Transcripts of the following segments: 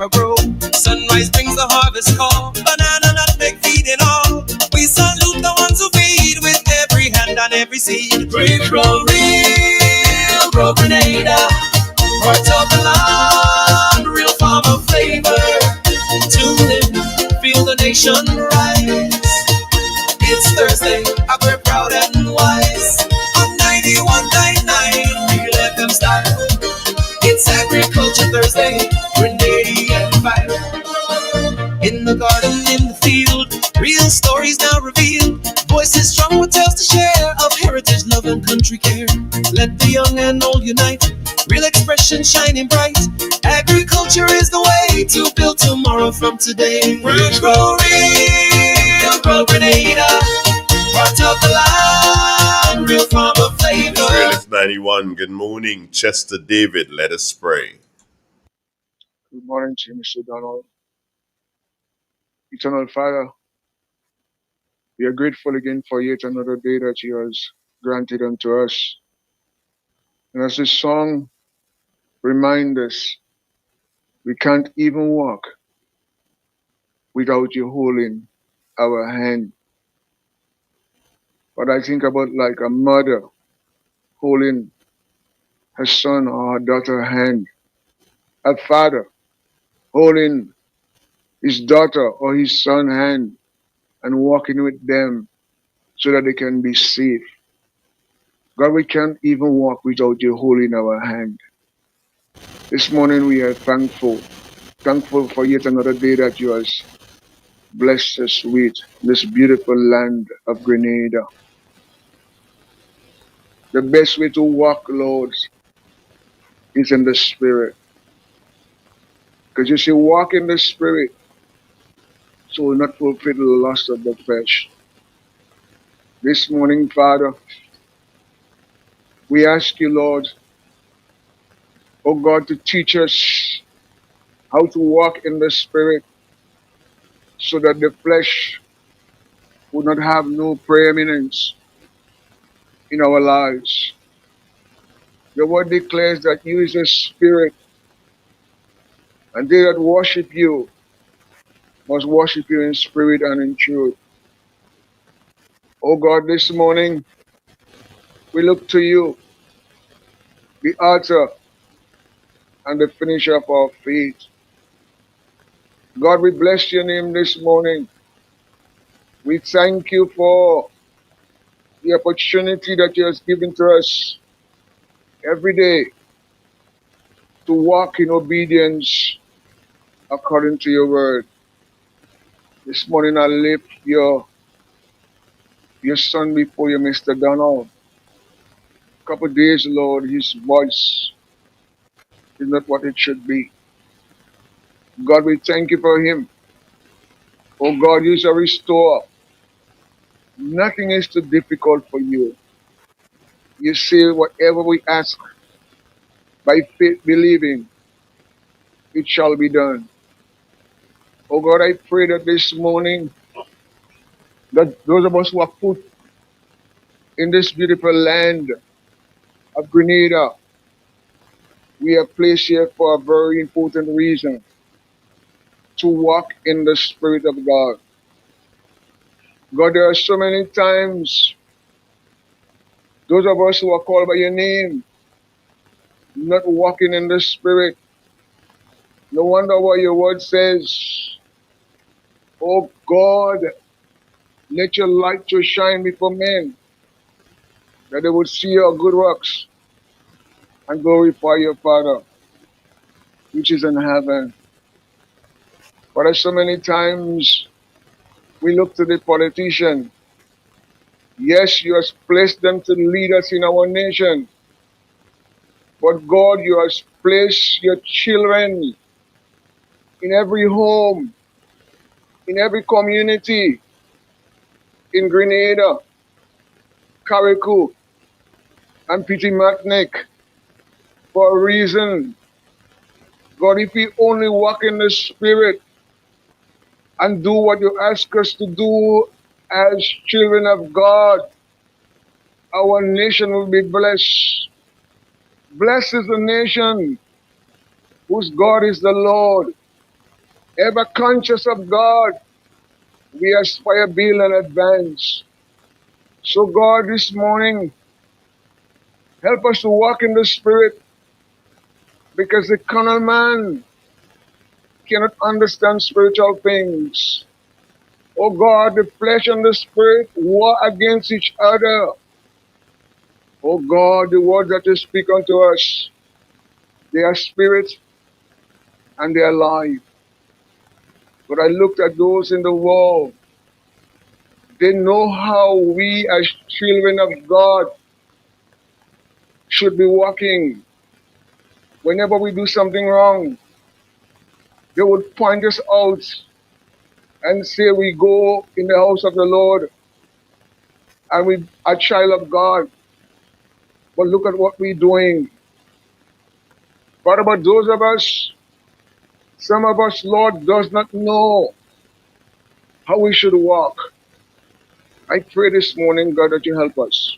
ever grow. Sunrise brings the harvest call, banana nutmeg feeding all. We salute the ones who feed with every hand and every seed. Real grow, real grow Grenada, heart of the land, real farmer flavor. Tune in, feel the nation rise. It's Thursday, we're proud and wise. On 91.9, Real FM style. It's Agriculture Thursday, Grenadian fire. In the garden, in the field, real stories now revealed. Voices strong with tales to share of heritage, love and country care. Let the young and old unite, real expression shining bright. Agriculture is the way to build tomorrow from today. Real grow Grenada, part of the land, real farmer flavor. Realist 91, good morning. Chester David, let us pray. Good morning to you, Mr. Donald. Eternal Father, we are grateful again for yet another day that you have granted unto us. And as this song reminds us, we can't even walk without you holding our hand. But I think about like a mother holding her son or her daughter's hand, a father holding his daughter or his son's hand and walking with them so that they can be safe. God, we can't even walk without you holding our hand. This morning we are thankful for yet another day that you have blessed us with this beautiful land of Grenada. The best way to walk, Lord, is in the Spirit. Because you say, walk in the Spirit, so we'll not fulfill the lust of the flesh. This morning, Father, we ask you, Lord, oh God, to teach us how to walk in the Spirit so that the flesh will not have no preeminence in our lives. Your word declares that you is a spirit, and they that worship you must worship you in spirit and in truth. Oh God, this morning we look to you, the author and the finisher of our faith. God, we bless your name this morning. We thank you for the opportunity that you have given to us every day to walk in obedience according to your word. This morning I lift your son before you, Mr. Donald. A couple of days, Lord, his voice is not what it should be. God, we thank you for him. Oh God, you are a restorer. Nothing is too difficult for you. You say whatever we ask by faith believing, it shall be done. Oh God, I pray that this morning, that those of us who are put in this beautiful land of Grenada, we are placed here for a very important reason, to walk in the Spirit of God. God, there are so many times those of us who are called by your name, not walking in the Spirit. No wonder what your word says. Oh God, let your light to shine before men, that they would see your good works and glorify your Father, which is in heaven. But so many times we look to the politician. Yes, you have placed them to lead us in our nation. But God, you have placed your children in every home, in every community, in Grenada, Carriacou, and Petit Martinique for a reason. God, if we only walk in the Spirit and do what you ask us to do as children of God, our nation will be blessed. Blessed is the nation whose God is the Lord, Ever conscious of God, we aspire, build, and advance. So God, this morning, help us to walk in the Spirit, because the carnal man cannot understand spiritual things. Oh God, the flesh and the Spirit war against each other. Oh God, the words that you speak unto us, they are spirit and they are life. But I looked at those in the world. They know how we as children of God should be walking. Whenever we do something wrong, they would point us out and say we go in the house of the Lord and we are a child of God. But look at what we're doing. What about those of us? Some of us, Lord, does not know how we should walk. I pray this morning, God, that you help us.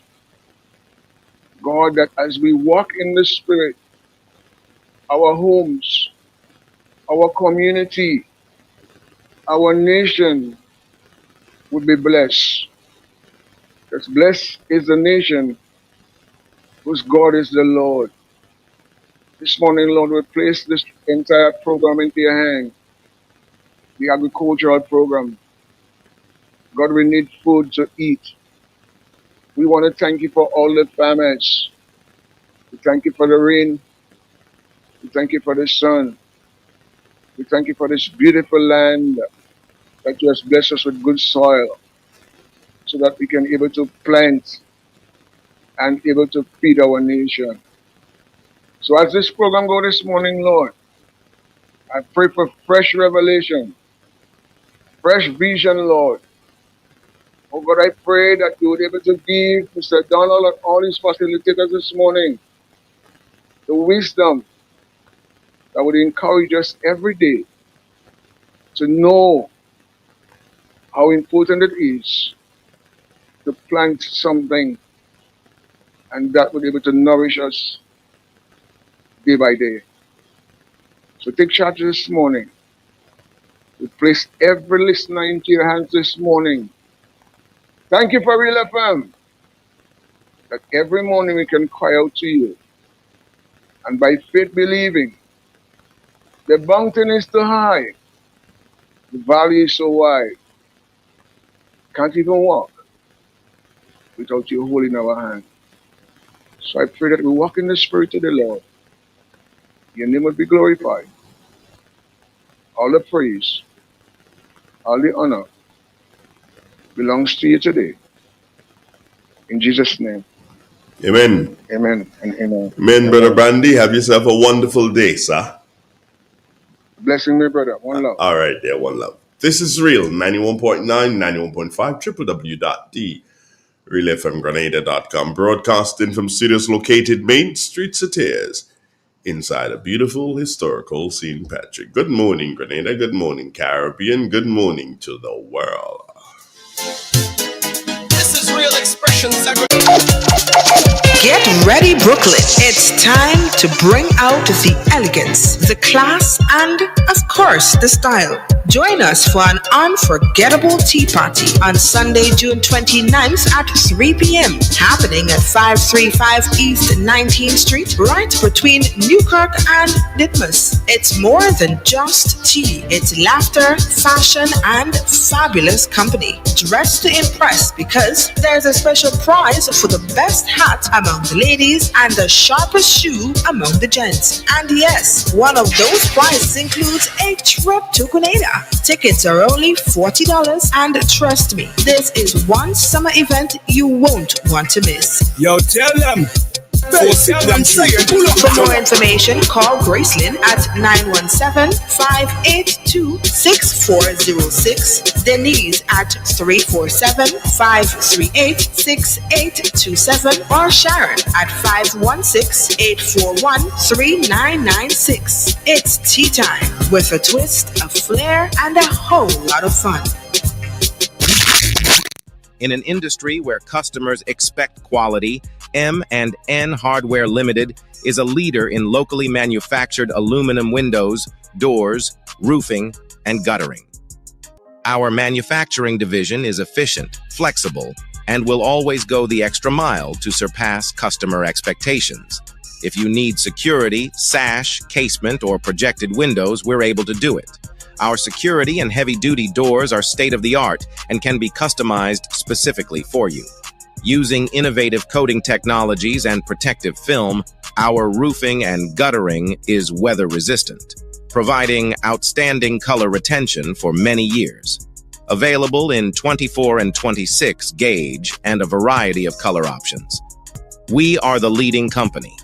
God, that as we walk in the Spirit, our homes, our community, our nation would be blessed. Because blessed is the nation whose God is the Lord. This morning, Lord, we place this entire program into your hand, the agricultural program. God, we need food to eat. We want to thank you for all the farmers. We thank you for the rain. We thank you for the sun. We thank you for this beautiful land that you have blessed us with good soil so that we can able to plant and able to feed our nation. So as this program goes this morning, Lord, I pray for fresh revelation, fresh vision, Lord. Oh God, I pray that you would be able to give Mr. Donald and all his facilitators this morning the wisdom that would encourage us every day to know how important it is to plant something, and that would be able to nourish us day by day. So take charge this morning. We place every listener into your hands this morning. Thank you for Real FM, that every morning we can cry out to you. And by faith believing, the mountain is too high, the valley is so wide, can't even walk without you holding our hand. So I pray that we walk in the Spirit of the Lord. Your name will be glorified. All the praise, all the honor belongs to you today. In Jesus' name, Amen. amen and amen. Amen, Brother Brandy. Have yourself a wonderful day, sir. Blessing me, brother. One love. All right, there, one love. This is Real 91.9, 91.5, www.realfmgrenada.com. Broadcasting from studios located Main Street, Satyrs, inside a beautiful historical St. Patrick. Good morning, Grenada. Good morning, Caribbean. Good morning to the world. This is Real Expressions. Get ready, Brooklyn. It's time to bring out the elegance, the class, and, of course, the style. Join us for an unforgettable tea party on Sunday, June 29th at 3 p.m. happening at 535 East 19th Street, right between Newkirk and Ditmas. It's more than just tea. It's laughter, fashion, and fabulous company. Dress to impress, because there's a special prize for the best hat among the ladies and the sharpest shoe among the gents. And yes, one of those prizes includes a trip to Grenada. Tickets are only $40, and trust me, this is one summer event you won't want to miss. Yo, tell them. For more information, call Gracelyn at 917-582-6406, Denise at 347-538-6827, or Sharon at 516-841-3996. It's tea time with a twist, a flair, and a whole lot of fun. In an industry where customers expect quality, M&N Hardware Limited is a leader in locally manufactured aluminum windows, doors, roofing, and guttering. Our manufacturing division is efficient, flexible, and will always go the extra mile to surpass customer expectations. If you need security, sash, casement, or projected windows, we're able to do it. Our security and heavy-duty doors are state-of-the-art and can be customized specifically for you. Using innovative coating technologies and protective film, our roofing and guttering is weather-resistant, providing outstanding color retention for many years. Available in 24 and 26 gauge and a variety of color options. We are the leading company,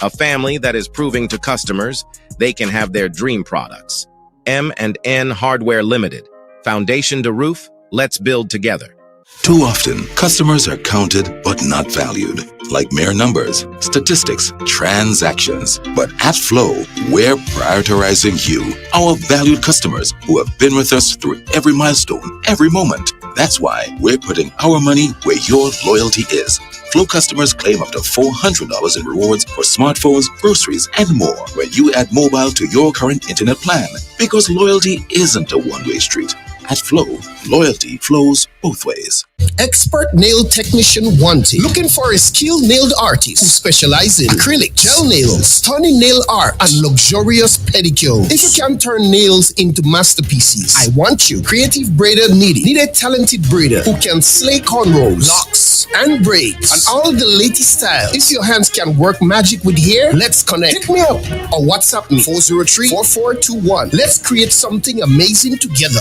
a family that is proving to customers they can have their dream products. M&N Hardware Limited. Foundation to roof, let's build together. Too often, customers are counted but not valued, like mere numbers, statistics, transactions. But at Flow, we're prioritizing you, our valued customers who have been with us through every milestone, every moment. That's why we're putting our money where your loyalty is. Flow customers claim up to $400 in rewards for smartphones, groceries, and more when you add mobile to your current internet plan. Because loyalty isn't a one-way street. At Flow, loyalty flows both ways. Expert nail technician wanted. Looking for a skilled nail artist who specializes in acrylic, gel nails, stunning nail art, and luxurious pedicures. If you can turn nails into masterpieces, I want you. Creative braider needed. Need a talented braider who can slay cornrows, locks, and braids, and all the latest styles. If your hands can work magic with hair, let's connect. Hit me up or WhatsApp me 403-4421. Let's create something amazing together.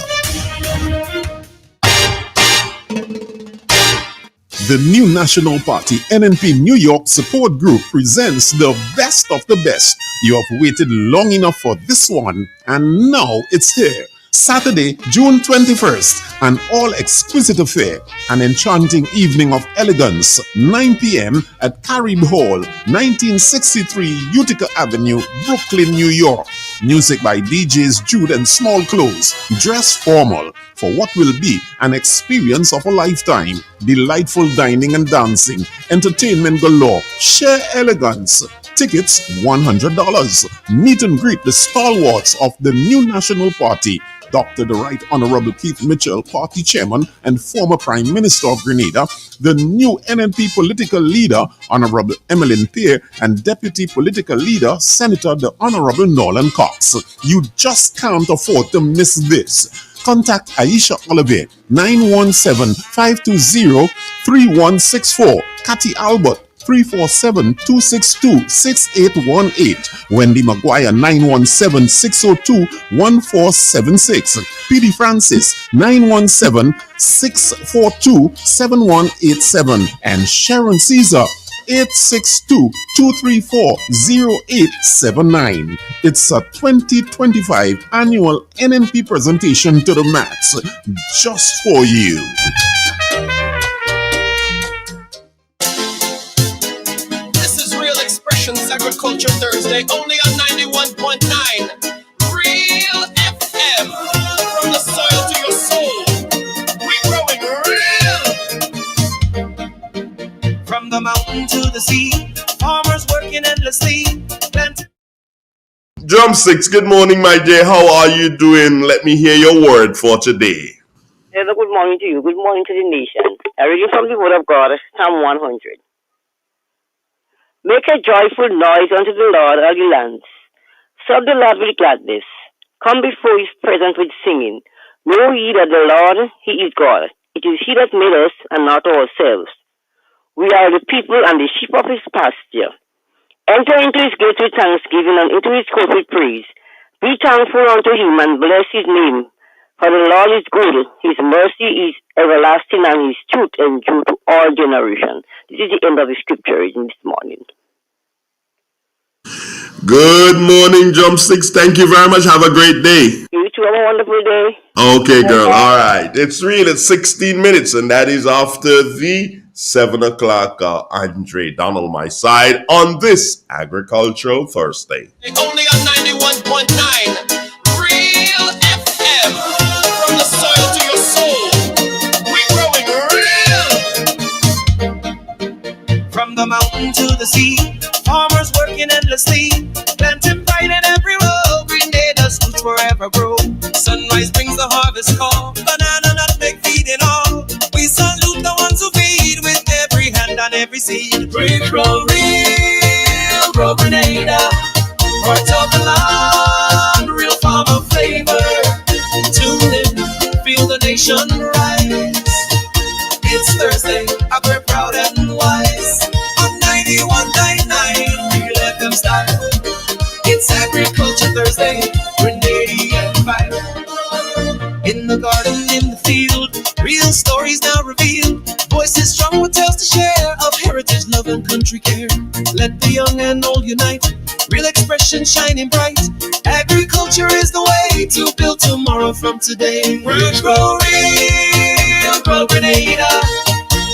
The new National Party NNP New York Support Group presents the best of the best. You have waited long enough for this one, and now it's here. Saturday, June 21st, an all-exquisite affair, an enchanting evening of elegance, 9 p.m. at Carriacou Hall, 1963 Utica Avenue, Brooklyn, New York. Music by DJs Jude and Small Clothes. Dress formal for what will be an experience of a lifetime. Delightful dining and dancing. Entertainment galore. Share elegance. Tickets $100. Meet and greet the stalwarts of the new National Party. Dr. the Right Honorable Keith Mitchell, Party Chairman and former Prime Minister of Grenada, the new NNP political leader, Honorable Emmeline Peer, and Deputy Political Leader, Senator the Honorable Nolan Cox. You just can't afford to miss this. Contact Aisha Oliver, 917-520-3164, Cathy Albert, 347-262-6818. Wendy Maguire, 917-602-1476. PD Francis, 917-642-7187. And Sharon Caesar, 862-234-0879. It's a 2025 annual NNP presentation to the max, just for you. Agriculture Thursday, only on 91.9 Real FM. From the soil to your soul, we growing real. From the mountain to the sea, farmers working endlessly. Drumsticks, good morning, my dear. How are you doing? Let me hear your word for today. Hello, good morning to you. Good morning to the nation. I read you from the word of God, Psalm 100. Make a joyful noise unto the Lord, all ye lands. Serve the Lord with gladness. Come before his presence with singing. Know ye that the Lord, he is God. It is he that made us, and not ourselves. We are the people and the sheep of his pasture. Enter into his gates with thanksgiving, and into his courts with praise. Be thankful unto him, and bless his name. For the Lord is good, his mercy is everlasting, and his truth endure to all generations. This is the end of the scripture reading this morning. Good morning, Drumsticks. Thank you very much. Have a great day. You too have a wonderful day. Okay, girl. All right. It's real. It's 16 minutes, and that is after the 7 o'clock. Andre Donald, my side, on this Agricultural Thursday. Only on 91.9 Real FM. From the soil to your soul, we growing real. From the mountain to the sea, farmers working endlessly, planting vine in every row, Grenada's roots forever grow. Sunrise sunrise brings the harvest call. Banana, nutmeg, feed and all. We salute the ones who feed with every hand and every seed. Break roll real, grow Grenada. Heart of the land, real farmer flavor. Tune in, feel the nation rise. It's Thursday, we're proud and wise. On 91.9, real FM style. It's Agriculture Thursday, Grenadian vibe. In the garden, in the field, real stories now revealed. Voices strong with tales to share of heritage, love and country care. Let the young and old unite, real expression shining bright. Agriculture is the way to build tomorrow from today. We're grow real, grow Grenada.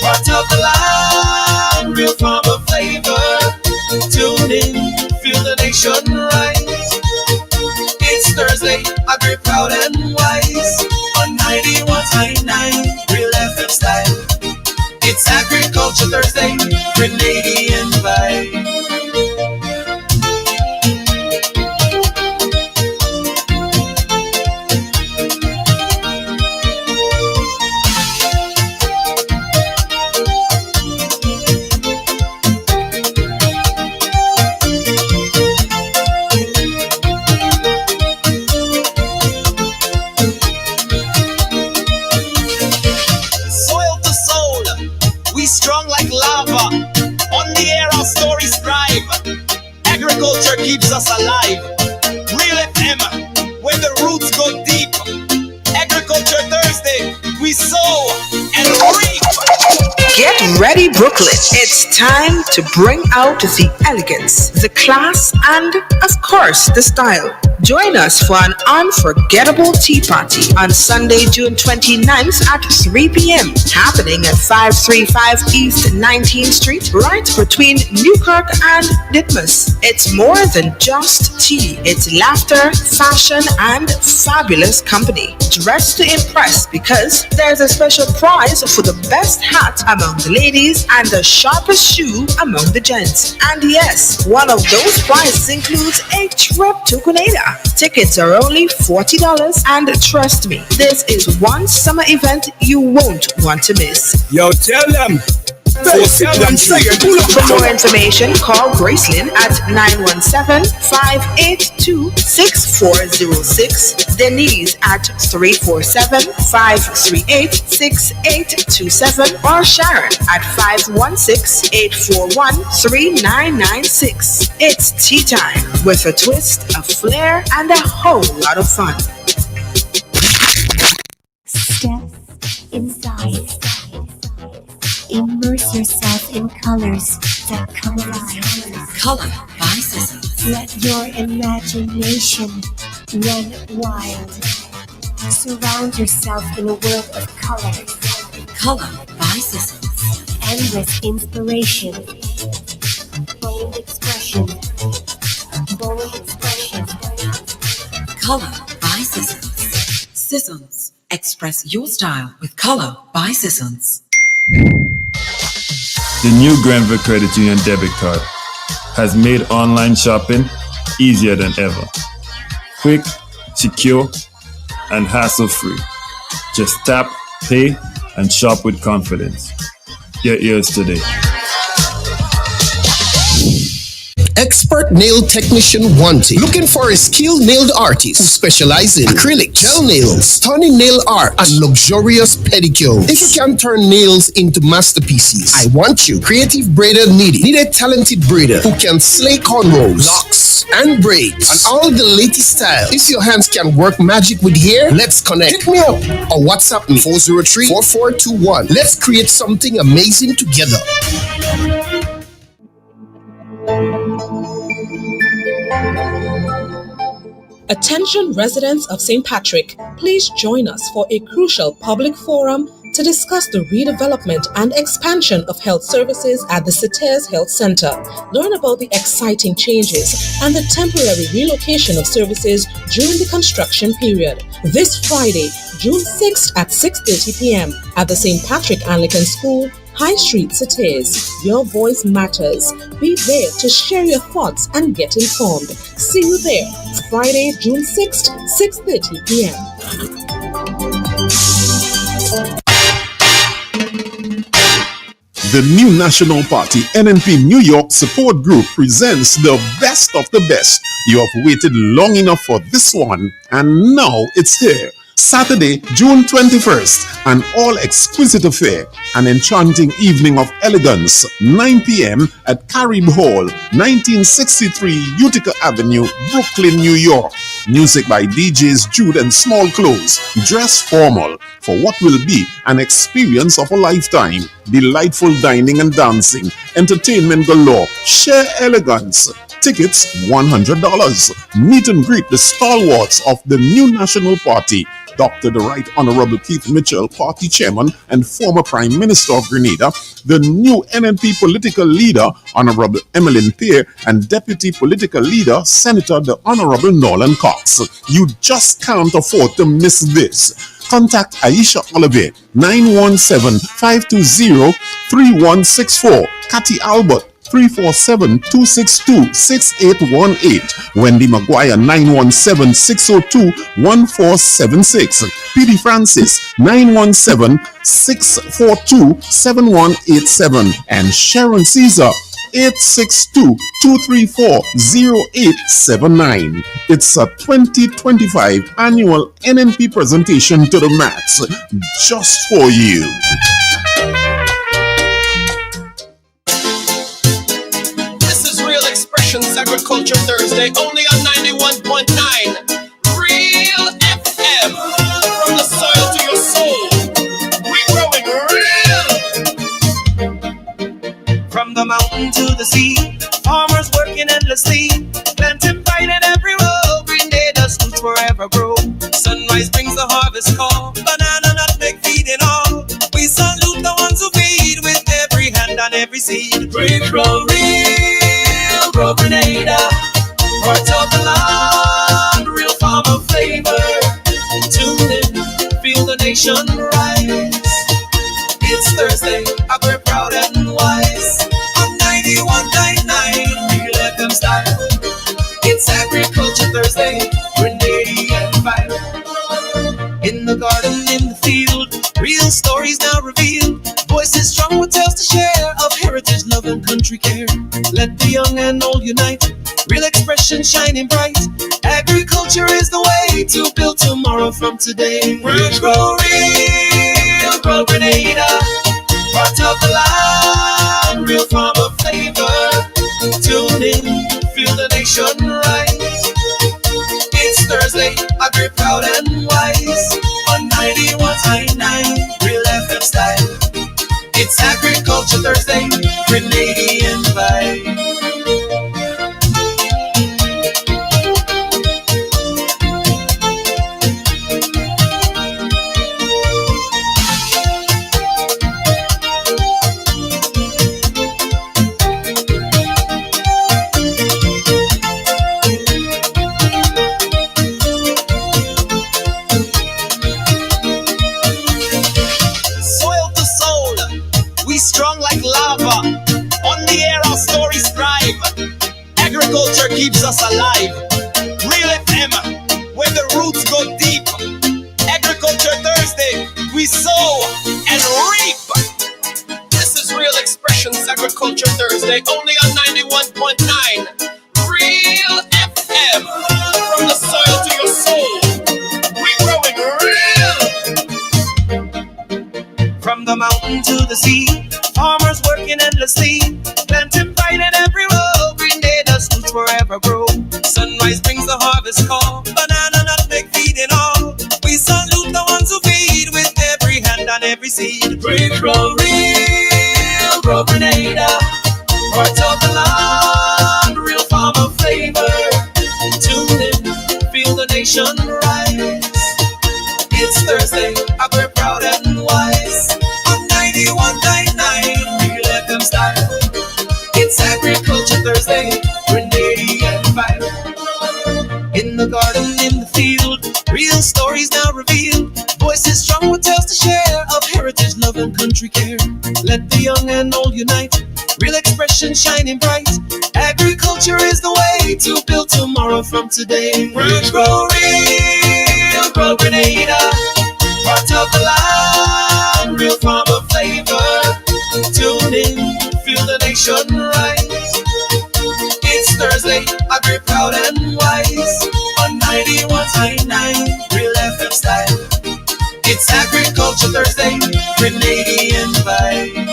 Part of the land, real farmer flavor. Tune in, feel the nation rise. It's Thursday, Agri proud and wise. On 91.9, real FM style. It's Agriculture Thursday, Grenadian vibe. Agriculture keeps us alive. Real FM, where the roots go deep. Agriculture Thursday, we sow and reap. Get ready, Brooklyn. It's time to bring out the elegance, the class, and of course, the style. Join us for an unforgettable tea party on Sunday, June 29th at 3 p.m. happening at 535 East 19th Street, right between Newkirk and Ditmas. It's more than just tea. It's laughter, fashion, and fabulous company. Dress to impress because there's a special prize for the best hat among the ladies and the sharpest shoe among the gents. And yes, one of those prizes includes a trip to Grenada. Tickets are only $40, and trust me, this is one summer event you won't want to miss. Yo, tell them. For more information, call Gracelyn at 917-582-6406, Denise at 347-538-6827, or Sharon at 516-841-3996. It's tea time with a twist, a flair, and a whole lot of fun. Step inside. Immerse yourself in colors that come alive. Color by Seasons. Let your imagination run wild. Surround yourself in a world of color. Color by Seasons. Endless inspiration. Bold expression. Bold expression. Color by Seasons. Seasons. Express your style with Color by Seasons. The new Granville Credit Union debit card has made online shopping easier than ever. Quick, secure, and hassle-free. Just tap, pay, and shop with confidence. Get yours today. Expert nail technician wanted. Looking for a skilled nail artist who specializes in acrylic, gel nails, stunning nail art, and luxurious pedicures. If you can turn nails into masterpieces, I want you. Creative braider needed. Need a talented braider who can slay cornrows, locks, and braids, and all the latest style. If your hands can work magic with hair, let's connect. Hit me up or WhatsApp me 403-4421. Let's create something amazing together. Attention residents of St. Patrick, please join us for a crucial public forum to discuss the redevelopment and expansion of health services at the Cites Health Center. Learn about the exciting changes and the temporary relocation of services during the construction period. This Friday, June 6th at 6:30 p.m. at the St. Patrick Anglican School, High Street Cities. Your voice matters. Be there to share your thoughts and get informed. See you there, Friday, June 6th, 6:30 p.m. The new National Party NNP New York Support Group presents the best of the best. You have waited long enough for this one, and now it's here. Saturday, June 21st, an all exquisite affair, an enchanting evening of elegance, 9 p.m. at Carriacou Hall, 1963 Utica Avenue, Brooklyn, New York. Music by DJs Jude and Small Clothes. Dress formal for what will be an experience of a lifetime. Delightful dining and dancing, entertainment galore, sheer elegance. Tickets $100. Meet and greet the stalwarts of the new National Party. Dr. the Right Honorable Keith Mitchell, Party Chairman and former Prime Minister of Grenada, the new NNP political leader, Honorable Emmeline Peer, and Deputy Political Leader, Senator the Honorable Nolan Cox. You just can't afford to miss this. Contact Aisha Oliver, 917-520-3164. Cathy Albert, 347-262-6818. Wendy Maguire, 917-602-1476. P.D. Francis, 917-642-7187. And Sharon Caesar, 862-234-0879. It's a 2025 annual NNP presentation to the max, just for you. Agriculture Thursday, only on 91.9 Real FM. From the soil to your soul, we growing real. From the mountain to the sea, farmers working endlessly, planting vine in every row. Green Day does fruits forever grow. Sunrise brings the harvest call, banana, nutmeg, feed and all. We salute the ones who feed with every hand and every seed. We grow real, grow Grenada. Heart of the land, real farmer flavor. Tune in, feel the nation rise. It's Thursday, we're proud and wise. On 91.9 Real FM style. It's Agriculture Thursday, Grenadian vibe. In the garden, in the field, real stories now revealed. Voices strong with tales to share of heritage, love and country care. Let the young and old unite. Real expression shining bright. Agriculture is the way to build tomorrow from today. We're grow real, grow Grenada. Part of the land, real farmer flavor. Tune in, feel the nation rise. It's Thursday, we're proud and wise. On 91.9 Real FM style. It's Agriculture Thursday, Grenadian vibe. Agriculture keeps us alive. Real FM, where the roots go deep. Agriculture Thursday, we sow and reap. This is Real Expressions Agriculture Thursday, only on 91.9 Real FM. From the soil to your soul, we growing real. From the mountain to the sea, farmers working endlessly, planting vine in every row. Green Day does fruits forever grow. Sunrise brings the harvest call, banana, nutmeg, feed and all. We salute the ones who feed with every hand and every seed. We grow real, grow Grenada. Heart of the land, real farmer flavor. Tune in, feel the nation rise. It's Thursday, we're proud and wise. On 91.9 Real FM style. It's Agriculture Thursday, Grenadian vibe. In the garden, in the field, real stories now revealed. Voices strong with tales to share of heritage, love and country care. Let the young and old unite. Real expression shining bright. Agriculture is the way to build tomorrow from today. Grow real, grow Grenada. Part of the land, real farmer flavor. Tune in, feel the nation rise. It's Thursday, agri proud and wise. On 91.9, real FM style. It's Agriculture Thursday, Grenadian vibe.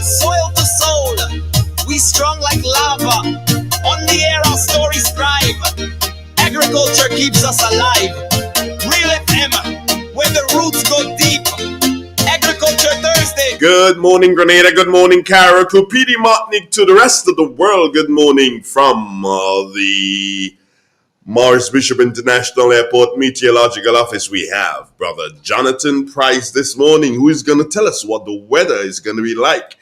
Soil to soul, we strong like lava. On the air, our stories thrive. Agriculture keeps us alive. Real FM, where the roots go deep. Agriculture Thursday. Good morning, Grenada. Good morning, Carriacou. PD Martinique to the rest of the world. Good morning from the Morris Bishop International Airport Meteorological Office. We have Brother Jonathan Price this morning, who is going to tell us what the weather is going to be like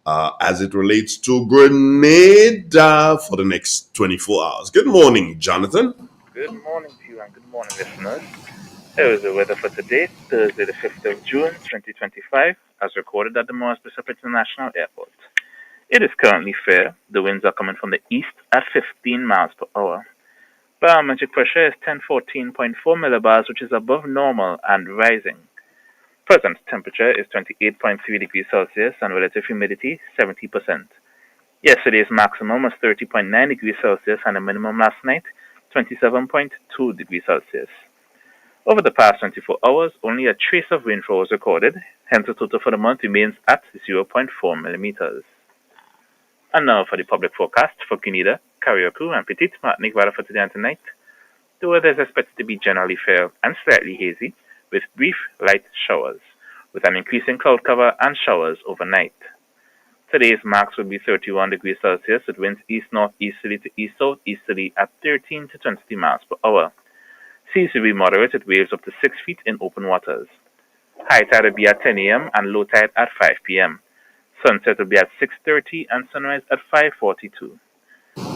as it relates to Grenada for the next 24 hours. Good morning, Jonathan. Good morning to you and good morning, listeners. Here is the weather for today, Thursday the 5th of June, 2025, as recorded at the Morris Bishop International Airport. It is currently fair. The winds are coming from the east at 15 miles per hour. Barometric pressure is 1014.4 millibars, which is above normal and rising. Present temperature is 28.3 degrees Celsius and relative humidity 70%. Yesterday's maximum was 30.9 degrees Celsius and the minimum last night 27.2 degrees Celsius. Over the past 24 hours, only a trace of rainfall was recorded, hence the total for the month remains at 0.4 millimeters. And now for the public forecast for Grenada, Carriacou, and Petite Martinique weather for today and tonight. The weather is expected to be generally fair and slightly hazy, with brief light showers, with an increasing cloud cover and showers overnight. Today's max will be 31 degrees Celsius with winds east-northeasterly to east-southeasterly at 13 to 20 miles per hour. Seas will be moderate with waves up to 6 feet in open waters. High tide will be at 10 a.m. and low tide at 5 p.m. Sunset will be at 6:30 and sunrise at 5:42.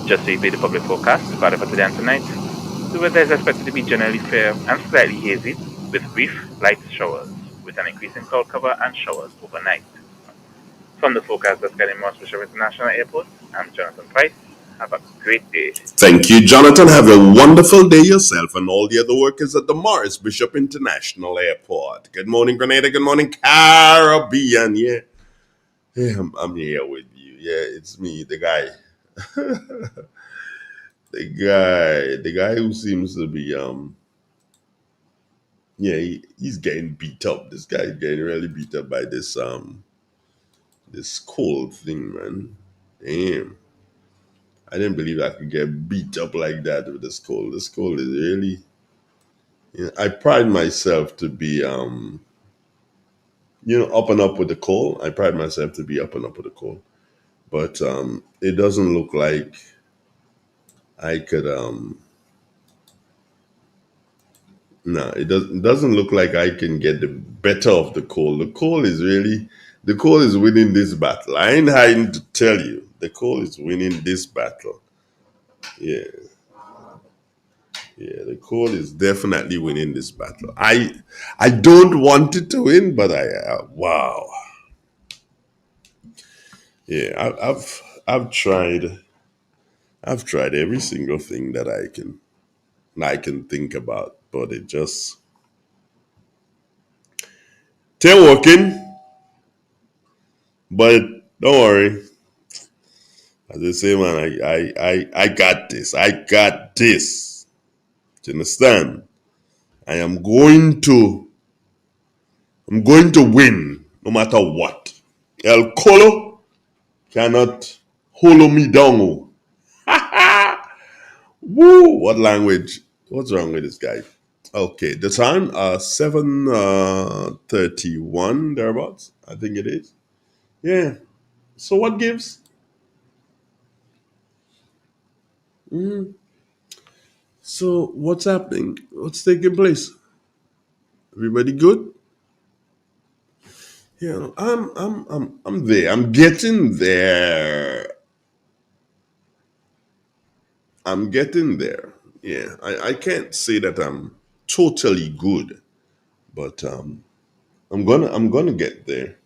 Just to repeat the public forecast, for today and tonight, the weather is expected to be generally fair and slightly hazy, with brief light showers, with an increasing cloud cover and showers overnight. From the forecast desk at Morris Bishop International Airport, I'm Jonathan Price. Have a great day. Thank you, Jonathan. Have a wonderful day yourself and all the other workers at the Morris Bishop International Airport. Good morning, Grenada. Good morning, Caribbean. Yeah, I'm here with you. Yeah, it's me, the guy. the guy who seems to be he's getting beat up. This guy's getting really beat up by this cold thing, man. Damn. I didn't believe I could get beat up like that with this cold. This cold is really I pride myself to be up and up with the cold. I pride myself to be up and up with the cold. But it doesn't look like I could no, it doesn't look like I can get the better of the cold. The cold is winning this battle. I ain't hiding to tell you. The cold is winning this battle. Yeah. Yeah, the cold is definitely winning this battle. I don't want it to win, but wow. Yeah, I've tried every single thing that I can think about, but it just they're working. But don't worry. As I say, man, I got this. I got this. Do you understand? I'm going to win no matter what. El Colo cannot hold me down. Woo! What language? What's wrong with this guy? Okay, the time 7:31 thereabouts. I think it is. Yeah. So what gives? Mm. So what's happening? What's taking place? Everybody good? Yeah, I'm there. I'm getting there. I'm getting there. Yeah, I can't say that I'm totally good, but I'm gonna get there.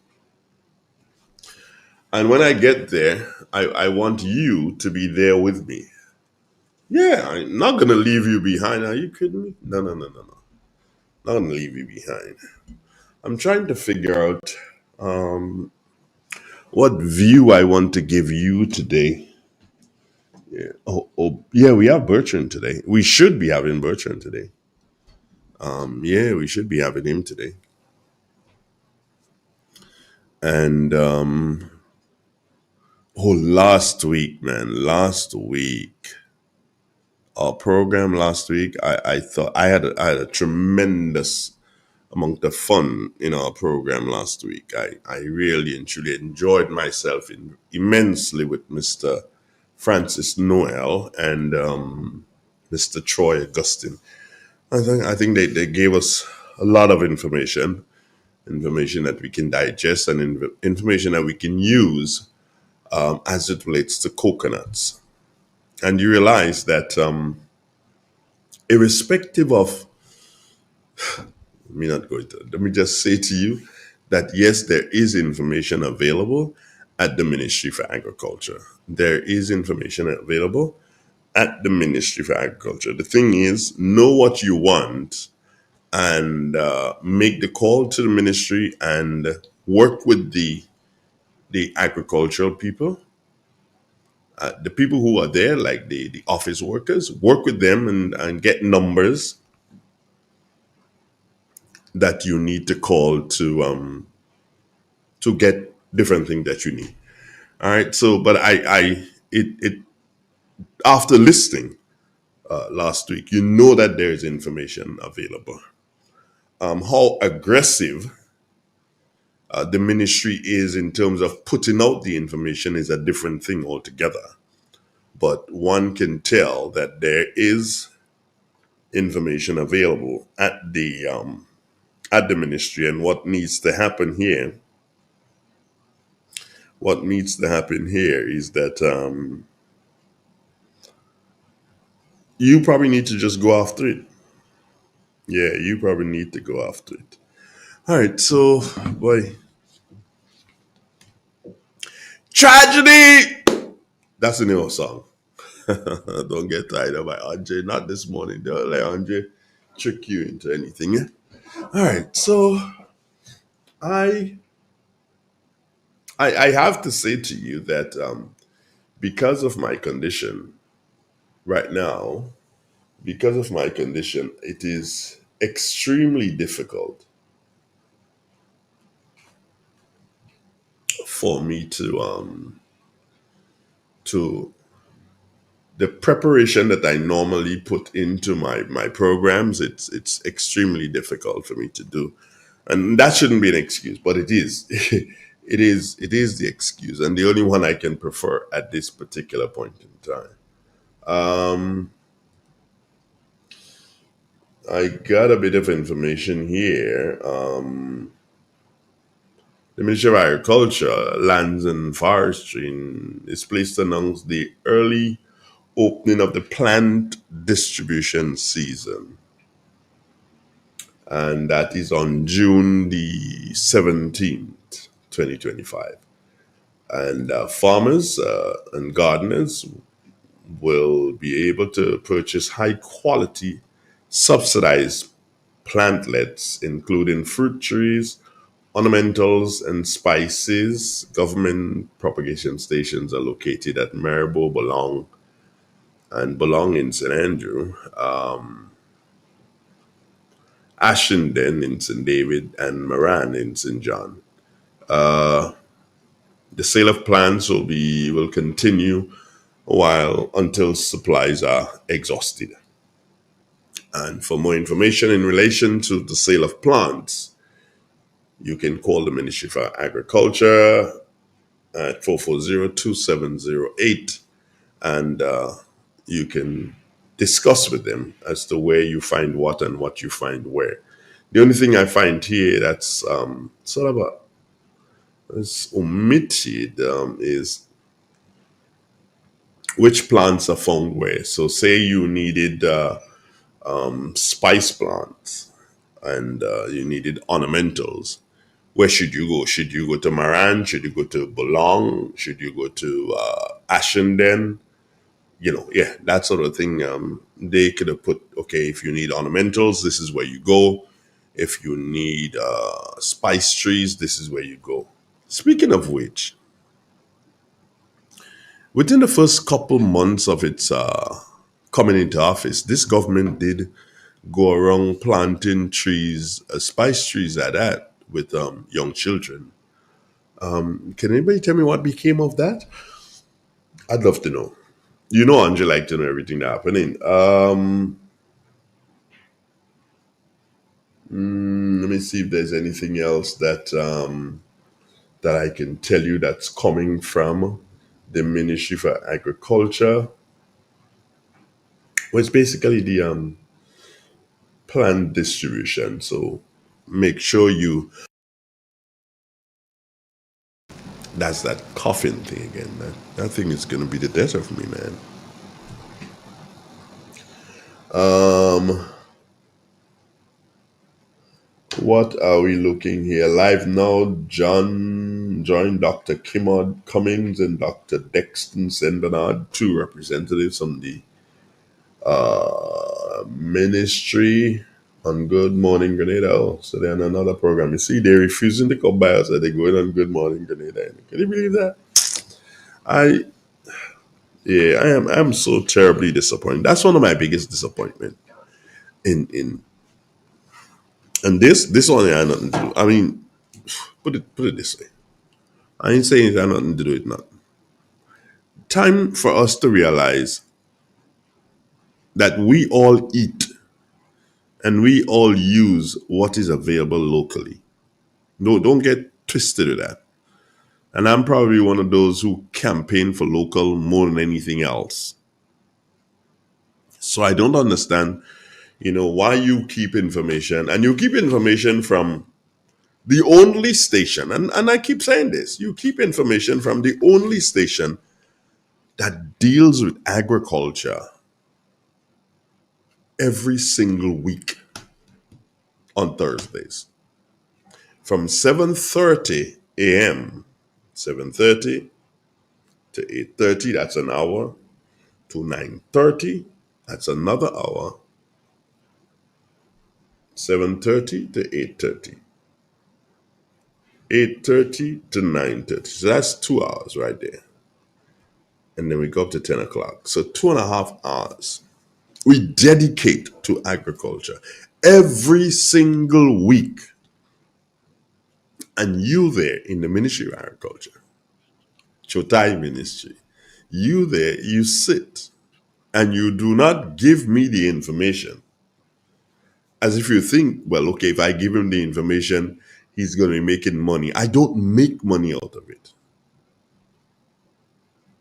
And when I get there, I want you to be there with me. Yeah, I'm not gonna leave you behind. Are you kidding me? No, no, no, no, no. Not gonna leave you behind. I'm trying to figure out what view I want to give you today. Yeah. Oh, yeah, we have Bertrand today. We should be having Bertrand today. Yeah, we should be having him today. And last week, man, last week, our program last week, I thought I had a tremendous amount of fun in our program last week. I really and truly enjoyed myself immensely with Mr. Francis Noel and Mr. Troy Augustine. I think they gave us a lot of information that we can digest and information that we can use as it relates to coconuts. And you realize that irrespective of, let me just say to you that yes, there is information available at the Ministry for Agriculture. There is information available at the Ministry for Agriculture. The thing is, know what you want and make the call to the ministry and work with the agricultural people, the people who are there, like the office workers, work with them and get numbers that you need to call to get different things that you need. All right. So, but it after listening last week, you know that there is information available. How aggressive the ministry is in terms of putting out the information is a different thing altogether. But one can tell that there is information available at the ministry, and what needs to happen here. What needs to happen here is that you probably need to just go after it. Yeah, you probably need to go after it. All right, so boy, tragedy. That's the name of the song. Don't get tired of my Andre. Not this morning. Don't let Andre trick you into anything. Yeah? All right, so I I have to say to you that because of my condition right now, because of my condition, it is extremely difficult for me to the preparation that I normally put into my programs. It's extremely difficult for me to do, and that shouldn't be an excuse, but it is. It is the excuse, and the only one I can prefer at this particular point in time. I got a bit of information here. The Ministry of Agriculture, Lands and Forestry is pleased to announce the early opening of the plant distribution season. And that is on June the 17th, 2025. And farmers and gardeners will be able to purchase high quality subsidized plantlets, including fruit trees, ornamentals, and spices. Government propagation stations are located at Maribor, Belong in St. Andrew, Ashenden in St. David, and Moran in St. John. The sale of plants will continue while until supplies are exhausted. And for more information in relation to the sale of plants, you can call the Ministry for Agriculture at 440-2708, and you can discuss with them as to where you find what and what you find where. The only thing I find here that's sort of is omitted is which plants are found where. So, say you needed spice plants and you needed ornamentals. Where should you go? Should you go to Maran? Should you go to Boulogne? Should you go to Ashenden? Yeah, that sort of thing. They could have put, okay, if you need ornamentals, this is where you go. If you need spice trees, this is where you go. Speaking of which, within the first couple months of its coming into office, this government did go around planting trees, spice trees at that, with young children. Can anybody tell me what became of that? I'd love to know. You know, Andre like to know everything that happening. Let me see if there's anything else that I can tell you that's coming from the Ministry for Agriculture. Well, it's basically the plant distribution. So make sure you. That's that coughing thing again. That thing is going to be the death of me, man. What are we looking here? Live now, join Dr. Kimod Cummings and Dr. Dexton Sendenard, two representatives from the ministry on Good Morning Grenada. Oh, so they're on another program. You see, they're refusing to come by us, so they're going on Good Morning Grenada. Can you believe that? I'm so terribly disappointed. That's one of my biggest disappointment in and this one had nothing to do. I mean, put it this way. I ain't saying it had nothing to do with nothing. Time for us to realize that we all eat and we all use what is available locally. No, don't get twisted with that. And I'm probably one of those who campaign for local more than anything else. So I don't understand, why you keep information, and you keep information from the only station, and I keep saying this, you keep information from the only station that deals with agriculture every single week on Thursdays. From 7:30 a.m., 7:30 to 8:30, that's an hour, to 9:30, that's another hour, 7:30 to 8:30. 8:30 to 9:30. So that's 2 hours right there. And then we go up to 10 o'clock. So 2.5 hours we dedicate to agriculture every single week. And you there in the Ministry of Agriculture, Chotai Ministry, you there, you sit and you do not give me the information as if you think, well, okay, if I give him the information, he's going to be making money. I don't make money out of it.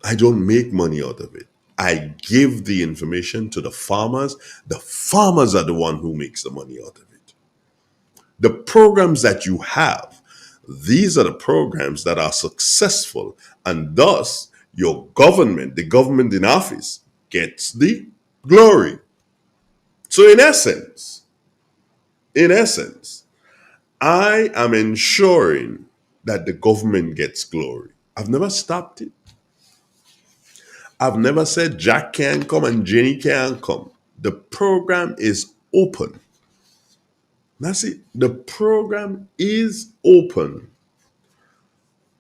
I don't make money out of it. I give the information to the farmers. The farmers are the one who makes the money out of it. The programs that you have, these are the programs that are successful, and thus your government, the government in office, gets the glory. So in essence, I am ensuring that the government gets glory. I've never stopped it. I've never said Jack can't come and Jenny can't come. The program is open. That's it. The program is open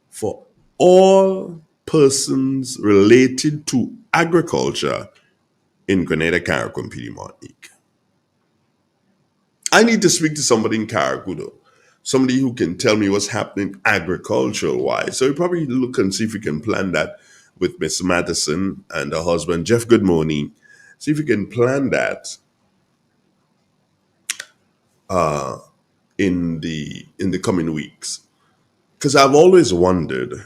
for all persons related to agriculture in Grenada, Carriacou, and PD Martinique. I need to speak to somebody in Carriacou, though. Somebody who can tell me what's happening agricultural-wise. So we probably look and see if we can plan that with Miss Madison and her husband, Jeff. Good morning. See if we can plan that in the coming weeks. Because I've always wondered,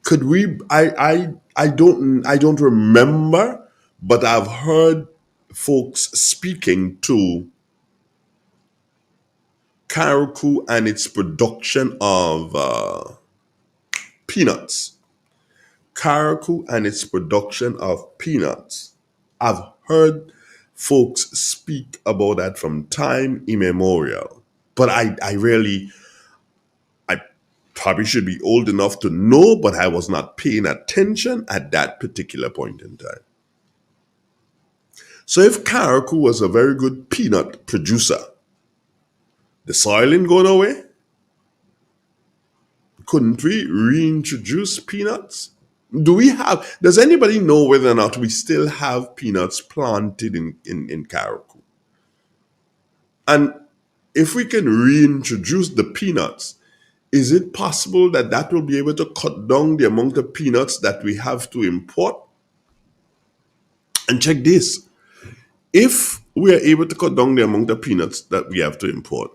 could we? I don't remember but I've heard folks speaking to Carriacou and its production of peanuts. Carriacou and its production of peanuts. I've heard folks speak about that from time immemorial, but I probably should be old enough to know, but I was not paying attention at that particular point in time. So if Carriacou was a very good peanut producer, the soil ain't going away. Couldn't we reintroduce peanuts? Does anybody know whether or not we still have peanuts planted in Carriacou? And if we can reintroduce the peanuts, is it possible that that will be able to cut down the amount of peanuts that we have to import? And check this. If we are able to cut down the amount of peanuts that we have to import,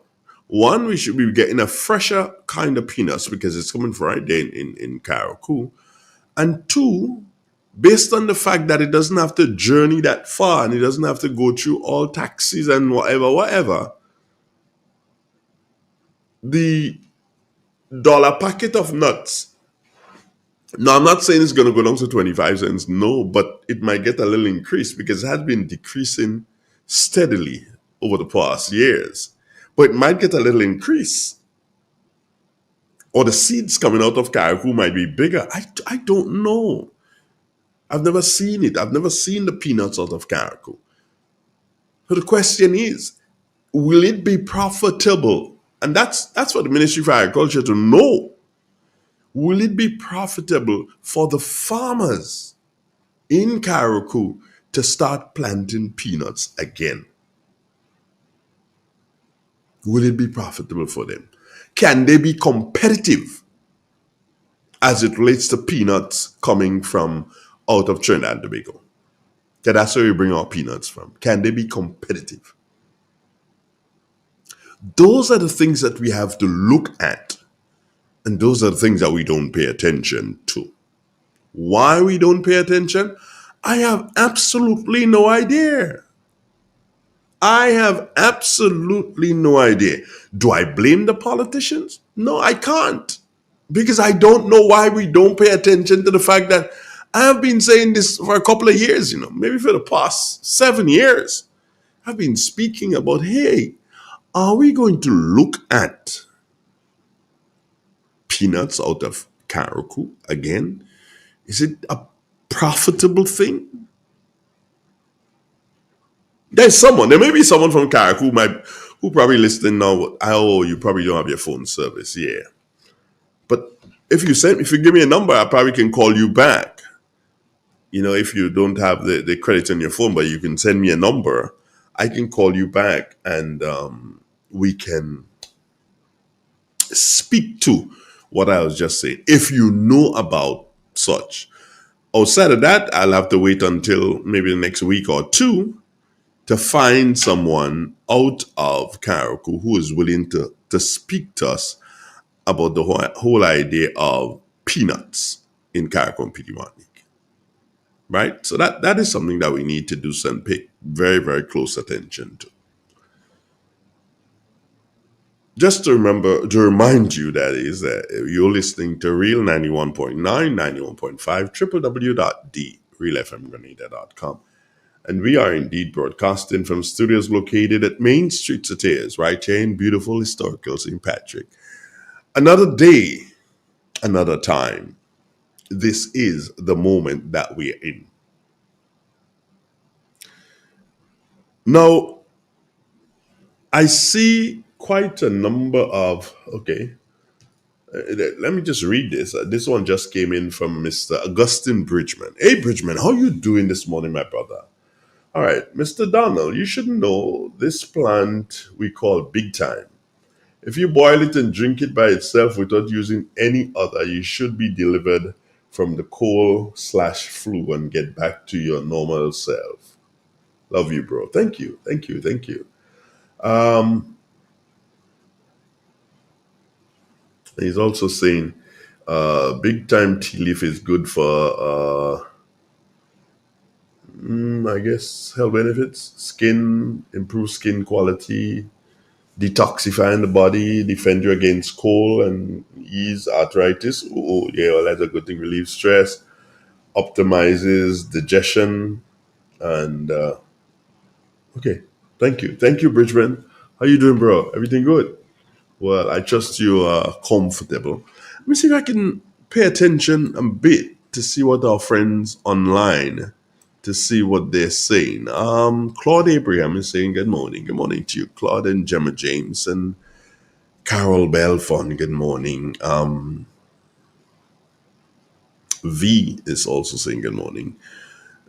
one, we should be getting a fresher kind of peanuts because it's coming from right there in Carriacou. And two, based on the fact that it doesn't have to journey that far and it doesn't have to go through all taxis and whatever, the dollar packet of nuts. Now, I'm not saying it's going to go down to 25 cents, no, but it might get a little increase because it has been decreasing steadily over the past years. But it might get a little increase. Or the seeds coming out of Carriacou might be bigger. I don't know. I've never seen it. I've never seen the peanuts out of Carriacou. So the question is, will it be profitable? And that's for the Ministry of Agriculture to know. Will it be profitable for the farmers in Carriacou to start planting peanuts again? Will it be profitable for them? Can they be competitive as it relates to peanuts coming from out of Trinidad and Tobago? Yeah, that's where we bring our peanuts from. Can they be competitive? Those are the things that we have to look at. And those are the things that we don't pay attention to. Why we don't pay attention? I have absolutely no idea. I have absolutely no idea. Do I blame the politicians? No, I can't. Because I don't know why we don't pay attention to the fact that I have been saying this for a couple of years, maybe for the past 7 years. I've been speaking about, hey, are we going to look at peanuts out of Carriacou again? Is it a profitable thing? There may be someone from Carriacou who probably listening now. Oh, you probably don't have your phone service, yeah. But if you give me a number, I probably can call you back. If you don't have the credit on your phone, but you can send me a number, I can call you back and we can speak to what I was just saying. If you know about such. Outside of that, I'll have to wait until maybe the next week or two to find someone out of Carriacou who is willing to speak to us about the whole idea of peanuts in Carriacou and Petite Martinique. Right? So that is something that we need to do some pay very, very close attention to. Just to remind you, that is, that you're listening to Real 91.9, 91.5, www.therealfmgrenada.com. And we are indeed broadcasting from studios located at Main Street, Sateers, right here in beautiful historical St. Patrick. Another day, another time. This is the moment that we're in. Now, I see quite a number of, let me just read this. This one just came in from Mr. Augustine Bridgman. Hey, Bridgman, how you doing this morning, my brother? All right, Mr. Donald, you should know this plant we call Big Time. If you boil it and drink it by itself without using any other, you should be delivered from the cold/flu and get back to your normal self. Love you, bro. Thank you. He's also saying Big Time tea leaf is good for I guess, health benefits, skin, improve skin quality, detoxifying the body, defend you against cold and ease arthritis. Oh, yeah, well, that's a good thing. Relieve stress, optimizes digestion, and okay. Thank you, Bridgman. How you doing, bro? Everything good? Well, I trust you are comfortable. Let me see if I can pay attention a bit to see what our friends online to see what they're saying. Claude Abraham is saying good morning. Good morning to you, Claude and Gemma James and Carol Belfon. Good morning. V is also saying good morning.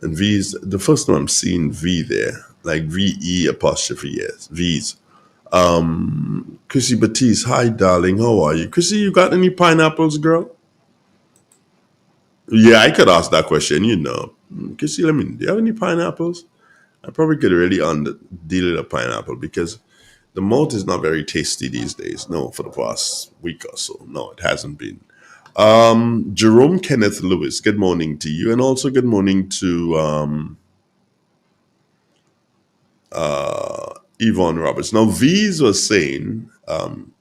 And V is the first time I'm seeing V there, like VE apostrophe S. V's. Chrissy Batiste, hi darling, how are you? Chrissy, you got any pineapples, girl? Yeah, I could ask that question, you know. Chrissy, do you have any pineapples? I probably could really deal with a pineapple because the malt is not very tasty these days. No, for the past week or so. No, it hasn't been. Jerome Kenneth Lewis, good morning to you. And also good morning to Yvonne Roberts. Now, V's was saying,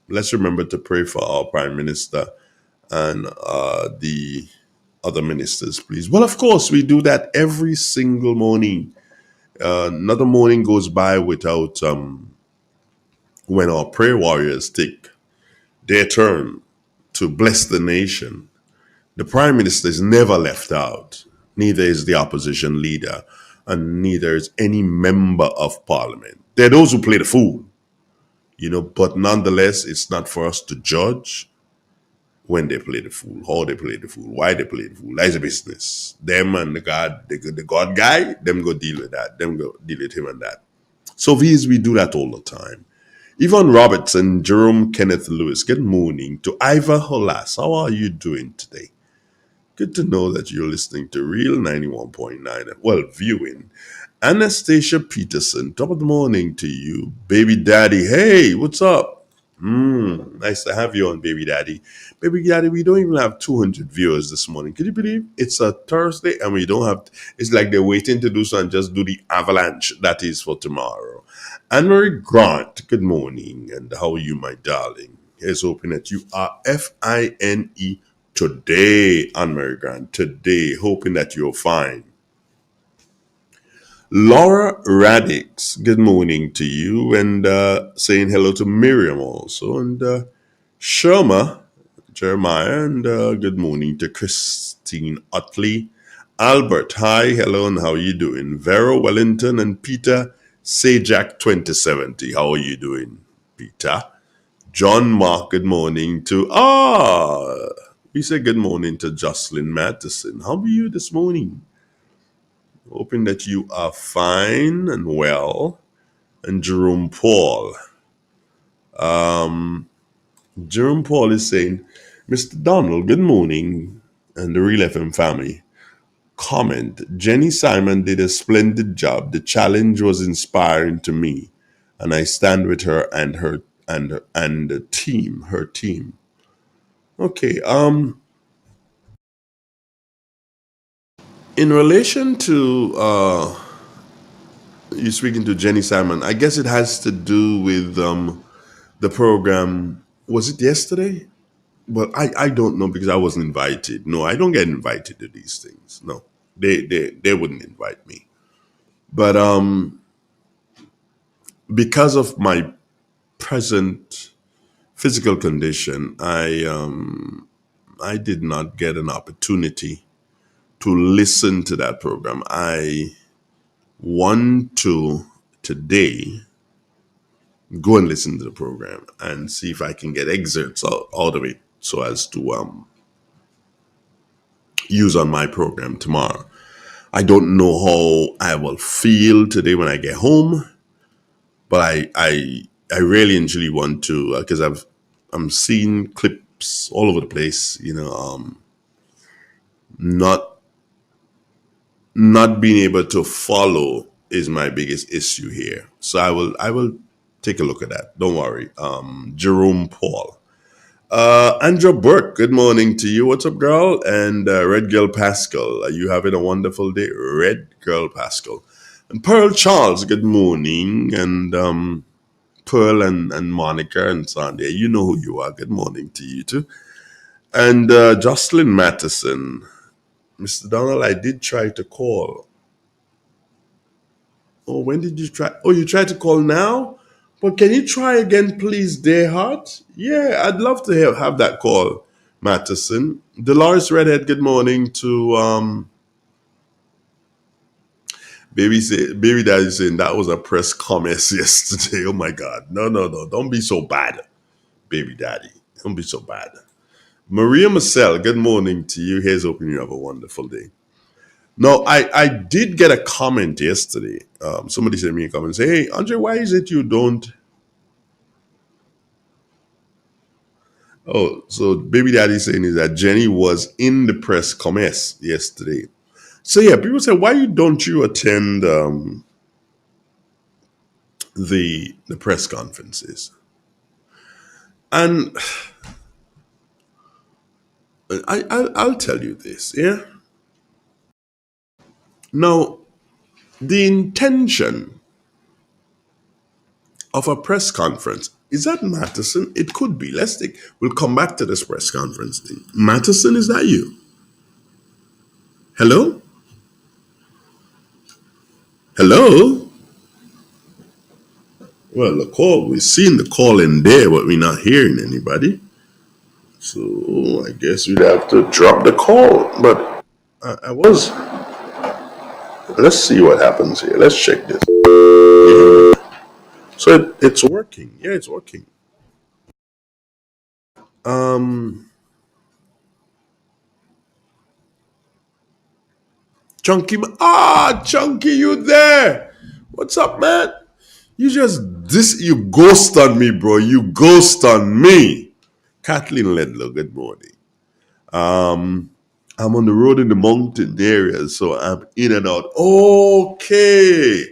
let's remember to pray for our Prime Minister and the other ministers, please. Well, of course, we do that every single morning. Not a morning goes by without when our prayer warriors take their turn to bless the nation. The Prime Minister is never left out. Neither is the opposition leader, and neither is any member of Parliament. There are those who play the fool, but nonetheless, it's not for us to judge when they play the fool, how they play the fool, why they play the fool. That's a business. Them and the God guy, them go deal with that. Them go deal with him and that. So we do that all the time. Yvonne Roberts and Jerome Kenneth Lewis, good morning. To Iva Holas, how are you doing today? Good to know that you're listening to Real 91.9, well, viewing. Anastasia Peterson, top of the morning to you. Baby Daddy, hey, what's up? Nice to have you on, Baby Daddy. Baby Daddy, we don't even have 200 viewers this morning. Can you believe it's a Thursday and we don't have, it's like they're waiting to do so and just do the avalanche that is for tomorrow. Anne-Marie Grant, good morning. And how are you, my darling? Here's hoping that you are FINE today, Anne-Marie Grant, today, hoping that you're fine. Laura Radix, good morning to you, and saying hello to Miriam also, and Sherma, Jeremiah, and good morning to Christine Utley. Albert, hi, hello, and how are you doing? Vera Wellington and Peter Sajak 2070, how are you doing, Peter? John Mark, good morning to, we say good morning to Jocelyn Matheson. How are you this morning? Hoping that you are fine and well. And Jerome Paul. Jerome Paul is saying, Mr. Donald, good morning. And the Real FM family. Comment, Jenny Simon did a splendid job. The challenge was inspiring to me. And I stand with her and the team, her team. Okay, in relation to you speaking to Jenny Simon, I guess it has to do with the program. Was it yesterday? Well, I don't know because I wasn't invited. No, I don't get invited to these things. No, they wouldn't invite me. But because of my present physical condition, I did not get an opportunity to listen to that program. I want to today go and listen to the program and see if I can get excerpts out of it so as to use on my program tomorrow. I don't know how I will feel today when I get home, but I really and truly want to because I'm seeing clips all over the place. Not being able to follow is my biggest issue here. So I will take a look at that. Don't worry. Jerome Paul. Andrew Burke, good morning to you. What's up, girl? And Red Girl Pascal, are you having a wonderful day? Red Girl Pascal. And Pearl Charles, good morning. And Pearl and Monica and Sandy, you know who you are. Good morning to you too. And Jocelyn Matheson, Mr. Donald, I did try to call. Oh, when did you try? Oh, you tried to call now? But can you try again, please, dear heart? Yeah, I'd love to have that call, Matheson. Dolores Redhead, good morning to Baby Daddy saying that was a press comments yesterday. Oh my God. No. Don't be so bad, Baby Daddy. Don't be so bad. Maria Marcel, good morning to you. Here's hoping you have a wonderful day. No, I did get a comment yesterday. Somebody sent me a comment and say, hey, Andre, why is it you don't? Oh, so Baby Daddy saying is that Jenny was in the press comments yesterday. So yeah, people say, why don't you attend the press conferences? And I'll tell you this, yeah? Now, the intention of a press conference, is that Matheson? It could be. We'll come back to this press conference thing. Matheson, is that you? Hello? Hello? Well, the call, we're seeing the call in there, but we're not hearing anybody. So I guess we'd have to drop the call. But let's see what happens here. Let's check this. Yeah. So it's working. Yeah, it's working. Chunky, Chunky, you there? What's up, man? You ghost on me, bro. You ghost on me. Kathleen Ledlow, good morning. I'm on the road in the mountain areas, so I'm in and out. Okay.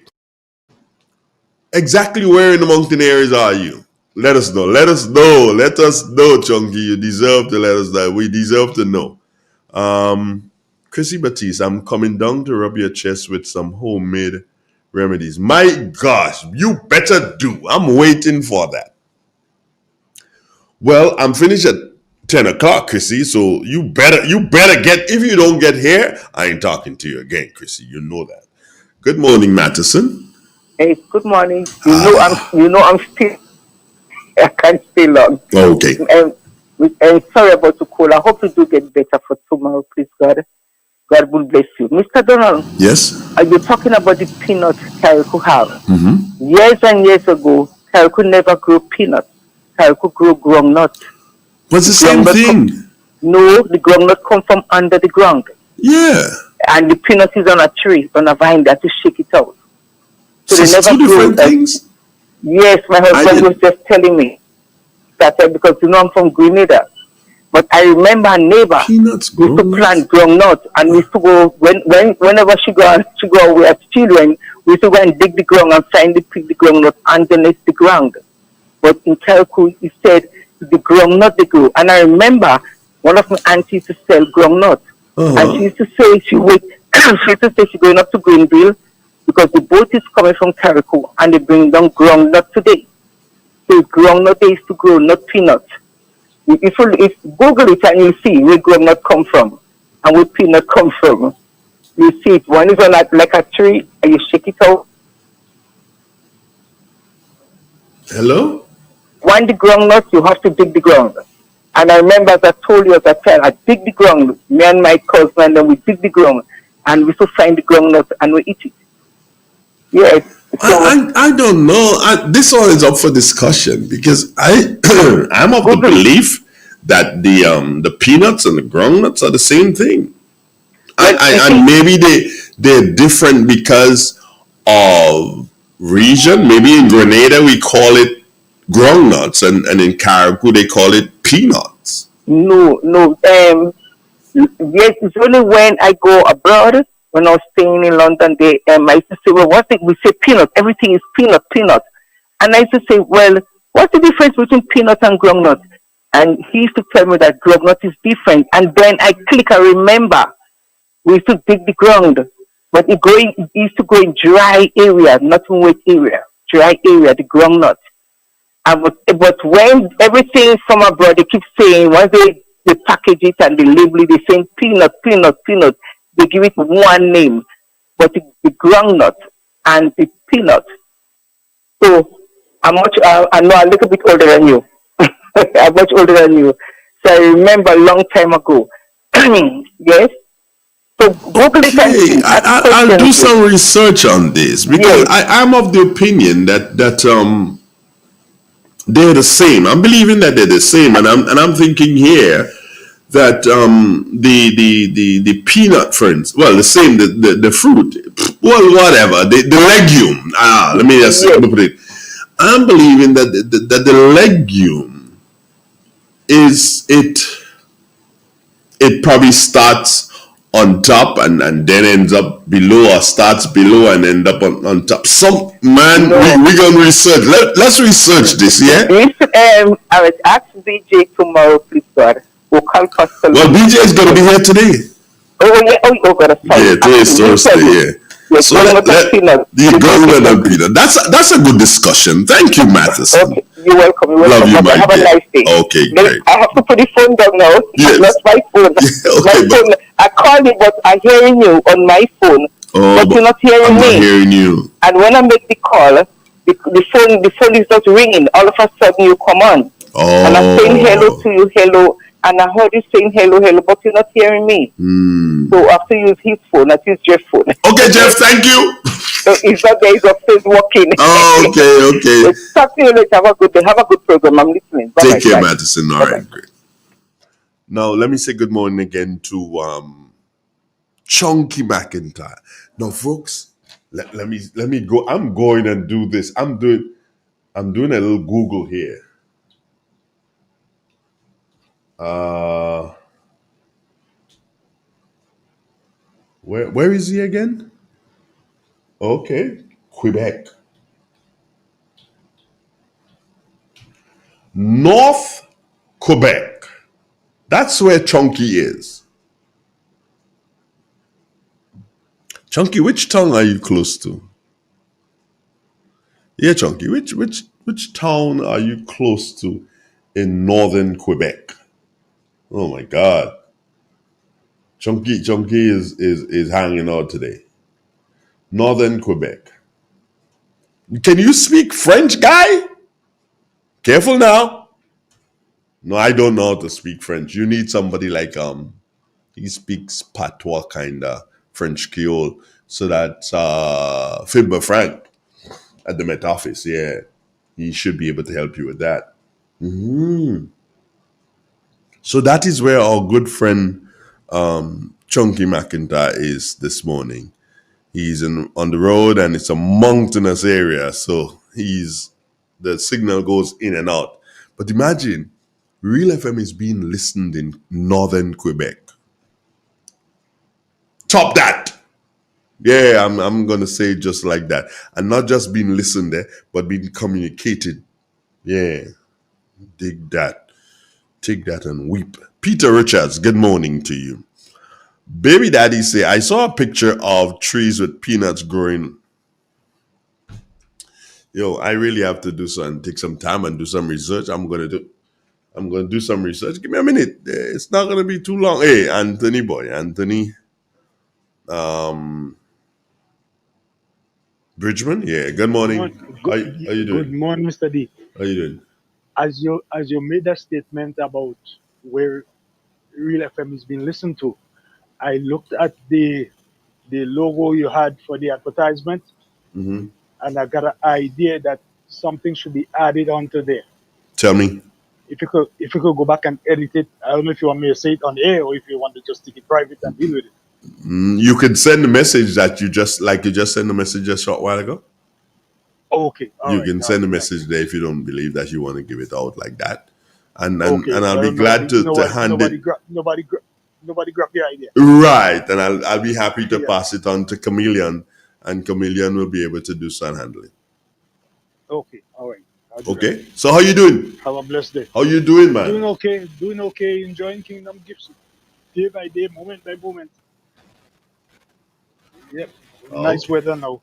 Exactly where in the mountain areas are you? Let us know. Let us know, Chunky. You deserve to let us know. We deserve to know. Chrissy Batiste, I'm coming down to rub your chest with some homemade remedies. My gosh, you better do. I'm waiting for that. Well, I'm finished at 10 o'clock, Chrissy, so you better get, if you don't get here, I ain't talking to you again, Chrissy. You know that. Good morning, Matheson. Hey, good morning. I'm still, I can't stay long. Okay. And sorry about the call. I hope you do get better for tomorrow, please, God. God will bless you. Mr. Donald. Yes? Are you talking about the peanuts Carriacou have? Mm-hmm. Years and years ago, Carriacou never grew peanuts. Carriacou grew groundnut. What's the same thing? No, the groundnut come from under the ground. Yeah. And the peanut is on a tree, on a vine that you shake it out. So they never two different things? Yes, my husband was just telling me that because I'm from Grenada. But I remember a neighbor used to plant groundnut, and we used to go whenever she go away as children, we used to go and dig the ground and find the groundnut underneath the ground. But in Carriacou, he said the groundnut they grow. And I remember one of my aunties used to sell groundnut, and she used to say she going up to Greenville because the boat is coming from Carriacou and they bring down groundnut today. So groundnut they used to grow, not peanut. If Google it and you see where groundnut come from and where peanut come from, you see it. One is on like a tree and you shake it out. Hello? One the groundnut, you have to dig the ground. And I remember as I told you as a child, I dig the ground, me and my cousin, and then we dig the ground and we still find the groundnut and we eat it. Yes. I don't know. This one is up for discussion because I'm of the belief that the peanuts and the groundnuts are the same thing. And maybe they're different because of region. Maybe in Grenada we call it groundnuts, and in Carriacou they call it peanuts. No. Yes, it's only when I go abroad. When I was staying in London, I used to say, well, what's it? We say peanut. Everything is peanut. And I used to say, well, what's the difference between peanut and groundnut? And he used to tell me that groundnut is different. And then I remember, we used to dig the ground. but it used to go in dry area, not in wet area, dry area, the groundnut. But when everything from abroad, they keep saying, once they package it and they label it, they saying peanut, peanut, peanut. They give it one name, but the groundnut and the peanut. So I'm a little bit older than you. I'm much older than you. So I remember a long time ago. Yes. So Google it and see. I'll do some research on this because I'm of the opinion that they're the same. I'm believing that they're the same, and I'm thinking here that the peanut, for instance, well, the same, the fruit, well, whatever, the legume. Let me just put it. I'm believing that the legume is it probably starts on top and then ends up below, or starts below and end up on top. Some man, we're gonna research. Let's research this, yeah. I will ask BJ tomorrow, please, God. Well, BJ is gonna be here today. Oh, God, yeah, today is Thursday, yeah. So the groundnut and peanut. That's a good discussion. Thank you, Matheson. Okay, you're welcome. Love you, my Have a nice day. Okay, great. I have to put the phone down now. Yes. Not my phone. My phone. I called you, but I'm hearing you on my phone. But you're not hearing me. I'm not hearing you. And when I make the call, the phone is not ringing. All of a sudden, you come on. And I'm saying hello to you, hello. And I heard you saying hello, hello, but you're not hearing me. So I have to use his phone, not use Jeff's phone. Okay, Jeff, thank you. So it's not there, it's upstairs working. Okay. Talk to you later. Have a good day. Have a good program. I'm listening. Bye-bye. Take care, Matheson. All right, great. Now, let me say good morning again to Chunky McIntyre. Now, folks, let me go. I'm going and do this. I'm doing a little Google here. Where is he again? Okay, Quebec. North Quebec. That's where Chunky is. Chunky, which town are you close to? Yeah, Chunky, which town are you close to in northern Quebec? Oh my God. Chunky is hanging out today. Northern Quebec. Can you speak French, guy? Careful now. No, I don't know how to speak French. You need somebody like he speaks patois kind of French Creole. So that's Fibber Frank at the Met Office. Yeah, he should be able to help you with that. So that is where our good friend Chunky McIntyre is this morning. He's on the road and it's a mountainous area, so the signal goes in and out. But imagine, Real FM is being listened in northern Quebec. Top that! Yeah, I'm gonna say just like that, and not just being listened there, but being communicated. Yeah, dig that, take that and weep. Peter Richards, good morning to you. Baby Daddy say, I saw a picture of trees with peanuts growing. Yo, I really have to take some time and do some research. I'm gonna do some research. Give me a minute. It's not gonna be too long. Hey, Anthony Bridgman, yeah. Good morning. How you doing? Good morning, Mr. D. How you doing? As you made a statement about where Real FM is being listened to, I looked at the logo you had for the advertisement, and I got an idea that something should be added onto there. Tell me. If you could go back and edit it, I don't know if you want me to say it on air or if you want to just take it private and deal with it. You could send the message that you just sent a message a short while ago. Okay. You can send a message there if you don't believe that you want to give it out like that. And I'll be glad to hand it. Nobody grabbed the idea. Right. And I'll be happy to pass it on to Chameleon, and Chameleon will be able to do some handling. Okay. All right. Okay. So how you doing? Have a blessed day. How you doing, man? Doing okay. Enjoying Kingdom Gifts day by day, moment by moment. Yep. Nice weather now.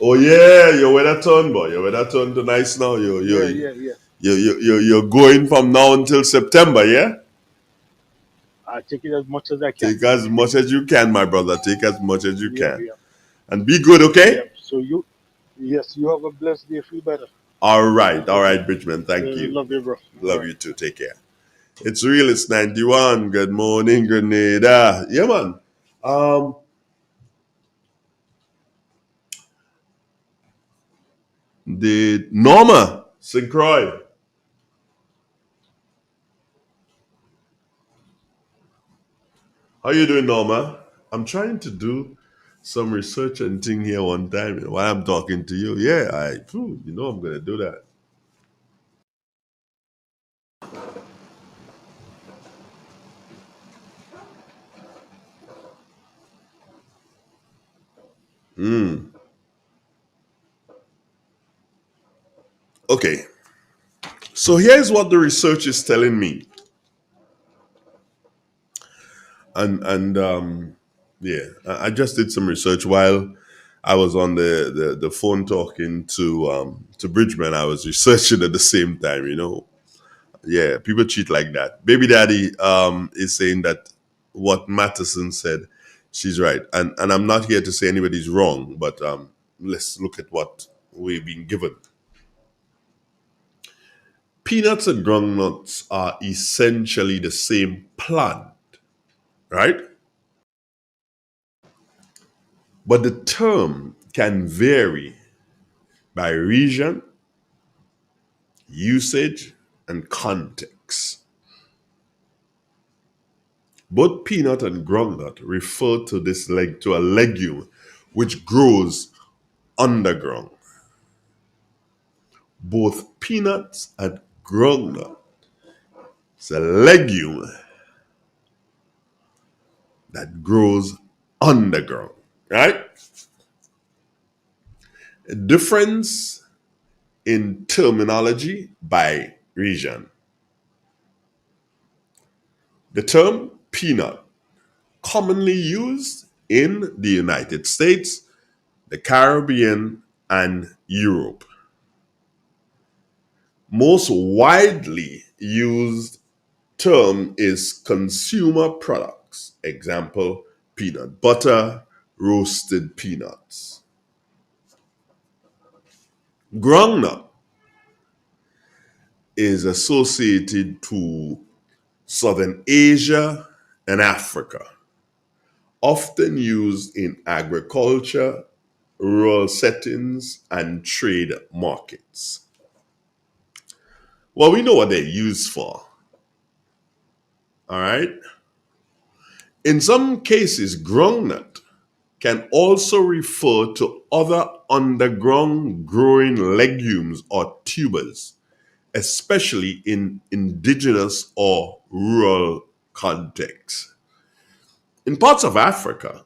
Oh yeah, your weather turn, boy. Your weather turn to nice now. Yeah, yeah, yeah. You're going from now until September, yeah? I take it as much as I can. Take as much as you can, my brother. Take as much as you Yep, can. yep, And be good, okay? yep. So yes, you have a blessed day. Feel better. All right, Okay. Bridgman. Thank you. Love you, bro. All Love right. you too. Take care. It's real. It's 91. Good morning, Grenada. Yeah, man. The Norma St. Croix. How you doing, Norma? I'm trying to do some research and thing here one time while I'm talking to you. Yeah, I'm gonna do that. Okay. So here's what the research is telling me. And yeah, I just did some research while I was on the phone talking to Bridgman. I was researching at the same time, Yeah, people cheat like that. Baby daddy is saying that what Matheson said, she's right. And I'm not here to say anybody's wrong, but let's look at what we've been given. Peanuts and groundnuts are essentially the same plant, right? But the term can vary by region, usage, and context. Both peanut and groundnut refer to to a legume which grows underground. Both peanuts and groundnut is a legume that grows underground, right? A difference in terminology by region. The term peanut, commonly used in the United States, the Caribbean, and Europe. Most widely used term is consumer products. Example, peanut butter, roasted peanuts. Groundnut is associated to Southern Asia and Africa, often used in agriculture, rural settings, and trade markets. Well, we know what they're used for. All right. In some cases, groundnut can also refer to other underground growing legumes or tubers, especially in indigenous or rural contexts. In parts of Africa,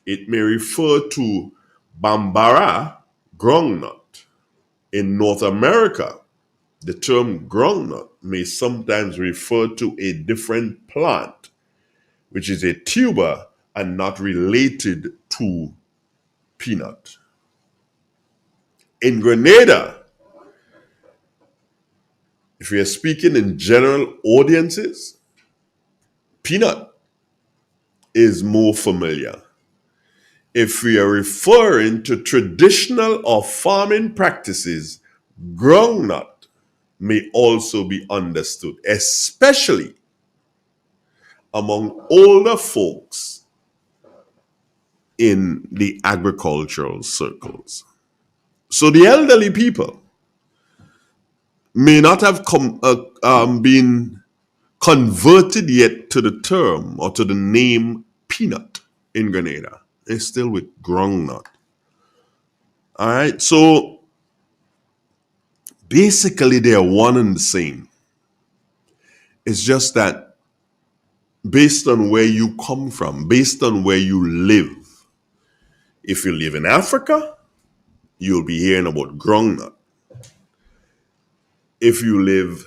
it may refer to Bambara groundnut. In North America, the term groundnut may sometimes refer to a different plant, which is a tuber and not related to peanut. In Grenada, if we are speaking in general audiences, peanut is more familiar. If we are referring to traditional or farming practices, groundnut may also be understood, especially among older folks in the agricultural circles. So the elderly people may not have been converted yet to the term or to the name peanut in Grenada. They're still with groundnut. All right, so basically they're one and the same. It's just that based on where you come from, based on where you live, if you live in Africa, you'll be hearing about groundnut. If you live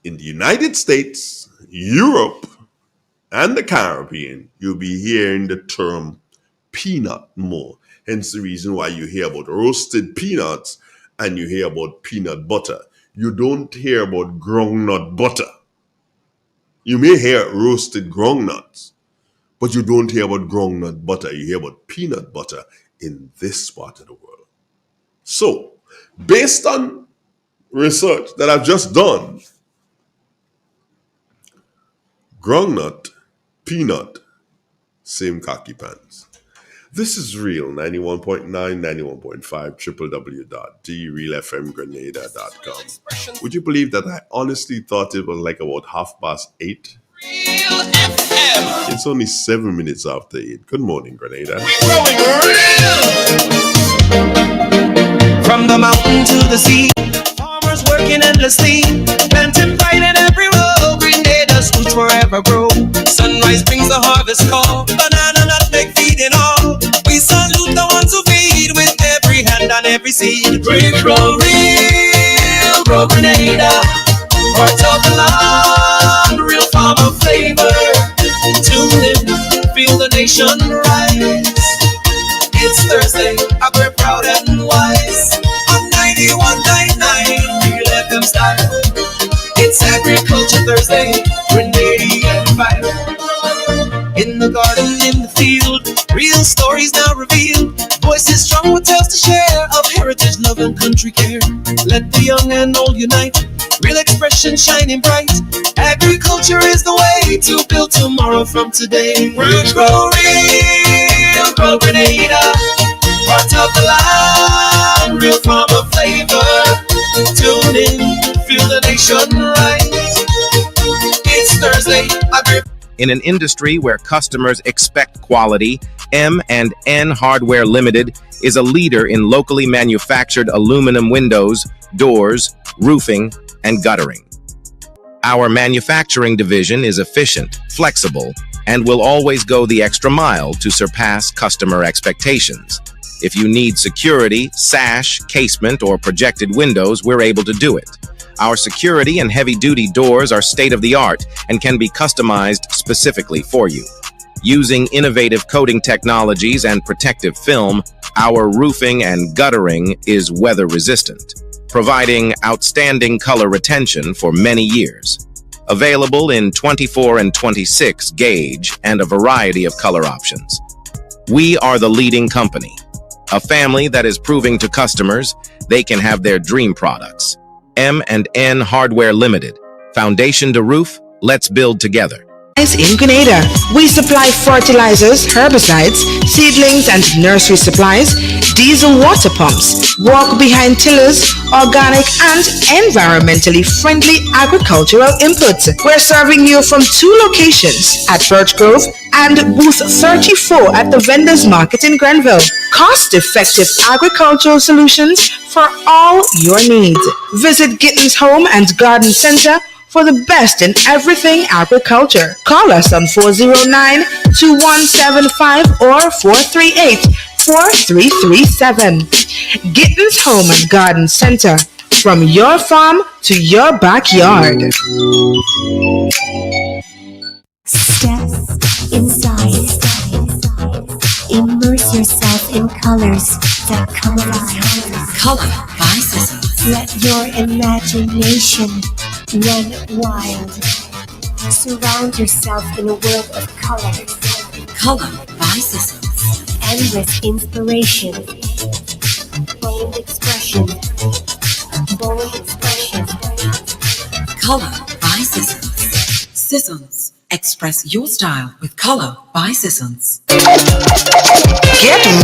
in the United States, Europe, and the Caribbean, you'll be hearing the term peanut more. Hence the reason why you hear about roasted peanuts and you hear about peanut butter. You don't hear about groundnut butter. You may hear roasted groundnuts, but you don't hear about groundnut butter. You hear about peanut butter in this part of the world. So, based on research that I've just done, groundnut, peanut, same khaki pants. This is Real 91.9, 91.5, www.drealfmgrenada.com. Would you believe that I honestly thought it was like about 8:30? It's only 7 minutes after 8. Good morning, Grenada. Growing real. From the mountain to the sea, farmers working endlessly, planting pride in every row. Grenada's roots forever grow. Sunrise brings the harvest call. Banana, nutmeg, feeding all. We salute the ones who feed with every hand and every seed. We grow real, grow Grenada. Heart of the land, real farmer flavor. Tune in, feel the nation rise. It's Thursday, we're proud and wise. On 91.9, Real FM style. It's Agriculture Thursday, Grenadian vibe. In the garden, in the field, real stories now revealed. Voices strong with tales to share of heritage, love and country care. Let the young and old unite, real expression shining bright. Agriculture is the way to build tomorrow from today. We grow real, grow Grenada. Part of the land, real farmer flavor. Tune in, feel the nation rise. It's Thursday, In an industry where customers expect quality, M&N Hardware Limited is a leader in locally manufactured aluminum windows, doors, roofing, and guttering. Our manufacturing division is efficient, flexible, and will always go the extra mile to surpass customer expectations. If you need security, sash, casement, or projected windows, we're able to do it. Our security and heavy-duty doors are state-of-the-art and can be customized specifically for you. Using innovative coating technologies and protective film, our roofing and guttering is weather-resistant, providing outstanding color retention for many years. Available in 24 and 26 gauge and a variety of color options. We are the leading company, a family that is proving to customers they can have their dream products. M&N Hardware Limited. Foundation to roof, let's build together. In Grenada, we supply fertilizers, herbicides, seedlings and nursery supplies, diesel water pumps, walk-behind tillers, organic and environmentally friendly agricultural inputs. We're serving you from 2 locations at Birch Grove and booth 34 at the Vendors Market in Grenville. Cost-effective agricultural solutions for all your needs. Visit Gittins Home and Garden Center for the best in everything agriculture. Call us on 409-2175 or 438-4337. Gittins Home and Garden Center, from your farm to your backyard. Step inside. Immerse yourself in colors that come alive. Color by Seasons. Let your imagination run wild. Surround yourself in a world of color. Color by Seasons. Endless inspiration. Bold expression. Bold expression. Color by Seasons. Seasons. Express your style with Color by Seasons. Get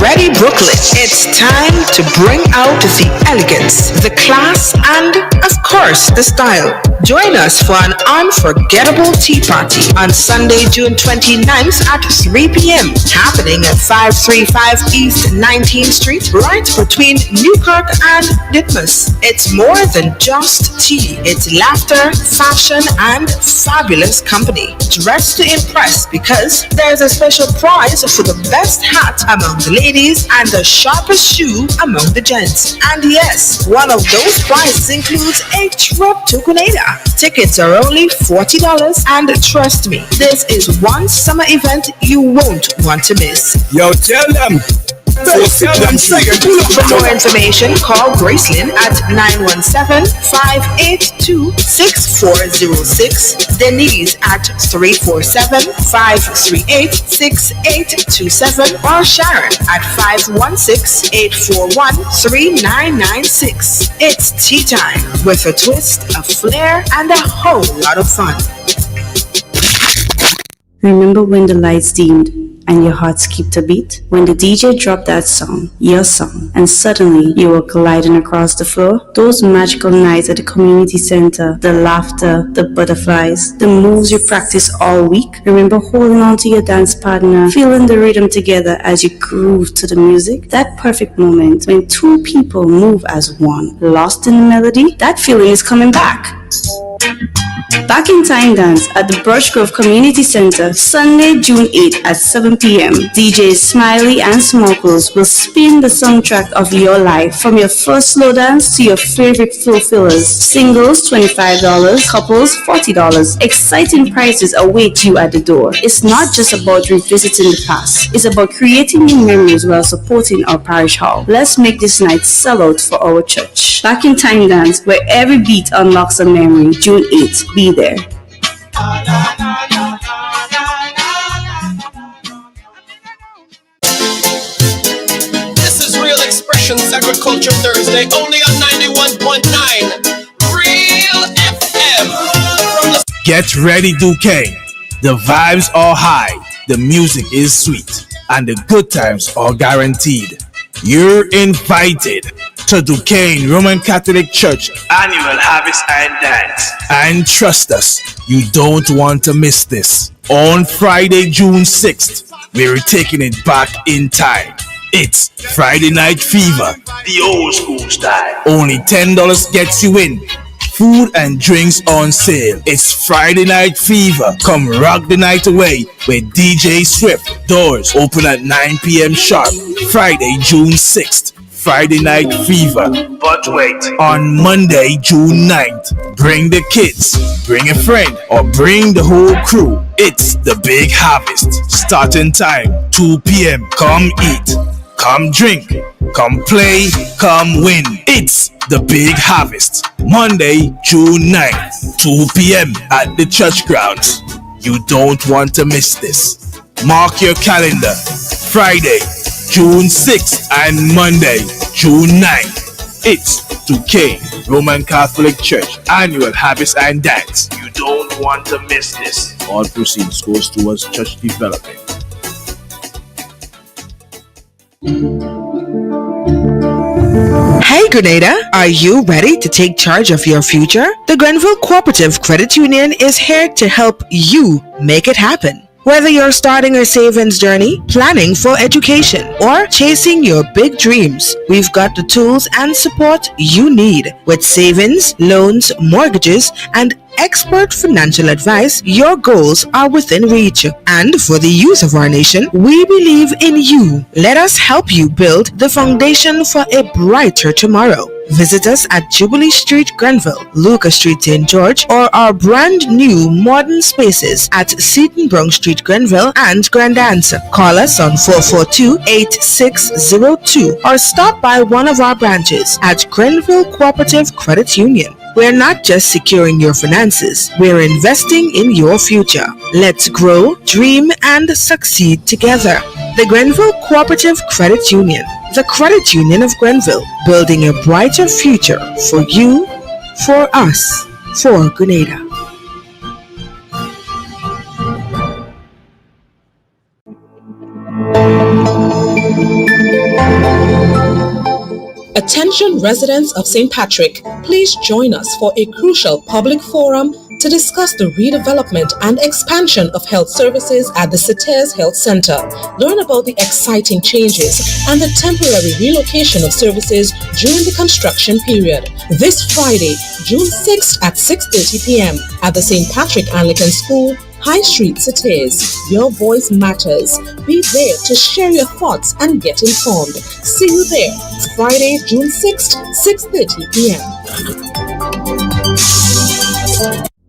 ready, Brooklyn. It's time to bring out the elegance, the class, and, of course, the style. Join us for an unforgettable tea party on Sunday, June 29th at 3 p.m. happening at 535 East 19th Street, right between Newkirk and Ditmas. It's more than just tea. It's laughter, fashion, and fabulous company. dress to impress because there's a special prize for the best hat among the ladies and the sharpest shoe among the gents. And yes, one of those prizes includes a trip to Grenada. Tickets are only $40, and trust me, this is one summer event you won't want to miss. Yo, tell them. For more information, call Gracelyn at 917-582-6406, Denise at 347-538-6827, or Sharon at 516-841-3996. It's tea time with a twist, a flair, and a whole lot of fun. Remember when the lights dimmed and your heart skipped a beat? When the DJ dropped that song, your song, and suddenly you were gliding across the floor? Those magical nights at the community center, the laughter, the butterflies, the moves you practiced all week? Remember holding on to your dance partner, feeling the rhythm together as you groove to the music? That perfect moment when two people move as one, lost in the melody? That feeling is coming back. Back in Time Dance at the Birch Grove Community Center, Sunday, June 8th at 7 p.m. DJs Smiley and Smokles will spin the soundtrack of your life from your first slow dance to your favorite flow fillers. Singles $25, couples $40. Exciting prices await you at the door. It's not just about revisiting the past. It's about creating new memories while supporting our parish hall. Let's make this night sell out for our church. Back in Time Dance, where every beat unlocks a memory. June 8th. Be there. This is Real Xpressions Agriculture Thursday, only on 91.9 Real FM. Get ready, Duquesne. The vibes are high, the music is sweet, and the good times are guaranteed. You're invited to Duquesne Roman Catholic Church Annual Harvest and Dance. And trust us, you don't want to miss this. On Friday, June 6th, we're taking it back in time. It's Friday Night Fever, the old school style. Only $10 gets you in. Food and drinks on sale. It's Friday Night Fever. Come rock the night away with DJ Swift. Doors open at 9 p.m. sharp. Friday, June 6th. Friday Night Fever. But wait, on Monday, June 9th, bring the kids, bring a friend, or bring the whole crew. It's the Big Harvest. Starting time, 2 p.m. Come eat, come drink, come play, come win. It's the Big Harvest. Monday, June 9th, 2 p.m. at the church grounds. You don't want to miss this. Mark your calendar. Friday, June 6th and Monday, June 9th. It's Duquesne Roman Catholic Church Annual Harvest and Dance. You don't want to miss this. All proceeds goes towards church development. Hey Grenada, are you ready to take charge of your future? The Grenville Cooperative Credit Union is here to help you make it happen. Whether you're starting a savings journey, planning for education, or chasing your big dreams, we've got the tools and support you need. With savings, loans, mortgages, and expert financial advice, your goals are within reach. And for the youth of our nation, we believe in you. Let us help you build the foundation for a brighter tomorrow. Visit us at Jubilee Street, Grenville, Lucas Street, St. George, or our brand new modern spaces at Seaton Brown Street, Grenville and Grandance. Call us on 442-8602 or stop by one of our branches at Grenville Cooperative Credit Union. We're not just securing your finances, we're investing in your future. Let's grow, dream, and succeed together. The Grenville Cooperative Credit Union, the credit union of Grenville, building a brighter future for you, for us, for Grenada. Attention residents of St. Patrick, please join us for a crucial public forum to discuss the redevelopment and expansion of health services at the Citez Health Center. Learn about the exciting changes and the temporary relocation of services during the construction period. This Friday, June 6th at 6:30 p.m. at the St. Patrick Anglican School, High Street Cities. Your voice matters. Be there to share your thoughts and get informed. See you there, Friday, June 6th, 6:30 p.m.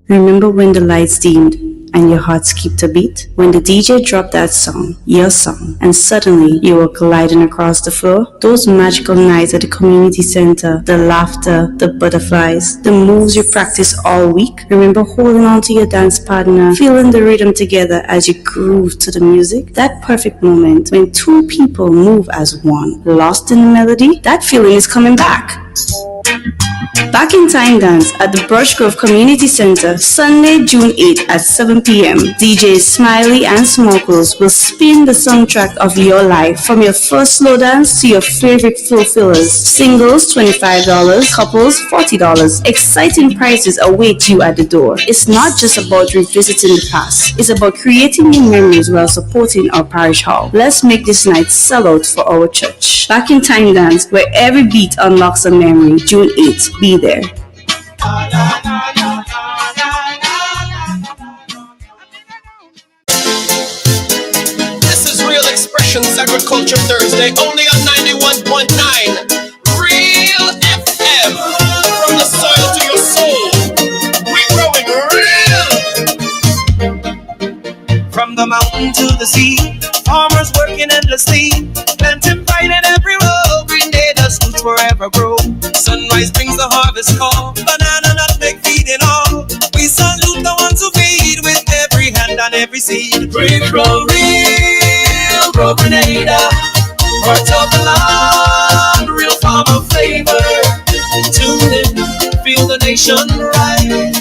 Remember when the lights dimmed and your heart skipped a beat? When the DJ dropped that song, your song, and suddenly you were gliding across the floor? Those magical nights at the community center, the laughter, the butterflies, the moves you practiced all week? Remember holding on to your dance partner, feeling the rhythm together as you groove to the music? That perfect moment when two people move as one, lost in the melody? That feeling is coming back. Back in Time Dance at the Birch Grove Community Center, Sunday, June 8th at 7 p.m. DJs Smiley and Smokers will spin the soundtrack of your life from your first slow dance to your favorite flow fillers. Singles $25, couples $40. Exciting prices await you at the door. It's not just about revisiting the past, it's about creating new memories while supporting our parish hall. Let's make this night sell out for our church. Back in Time Dance, where every beat unlocks a memory. June 8th. Be there. This is Real Expressions Agriculture Thursday, only on 91.9 Real FM. From the soil to your soul, we growing real. From the mountain to the sea, farmers working endlessly, planting vine in every row, green natives roots forever grow. Sunrise brings the harvest call, banana, nutmeg, feeding all. We salute the ones who feed with every hand and every seed. We grow real, grow Grenada, heart of the land, real farmer flavor. Tune in, feel the nation rise.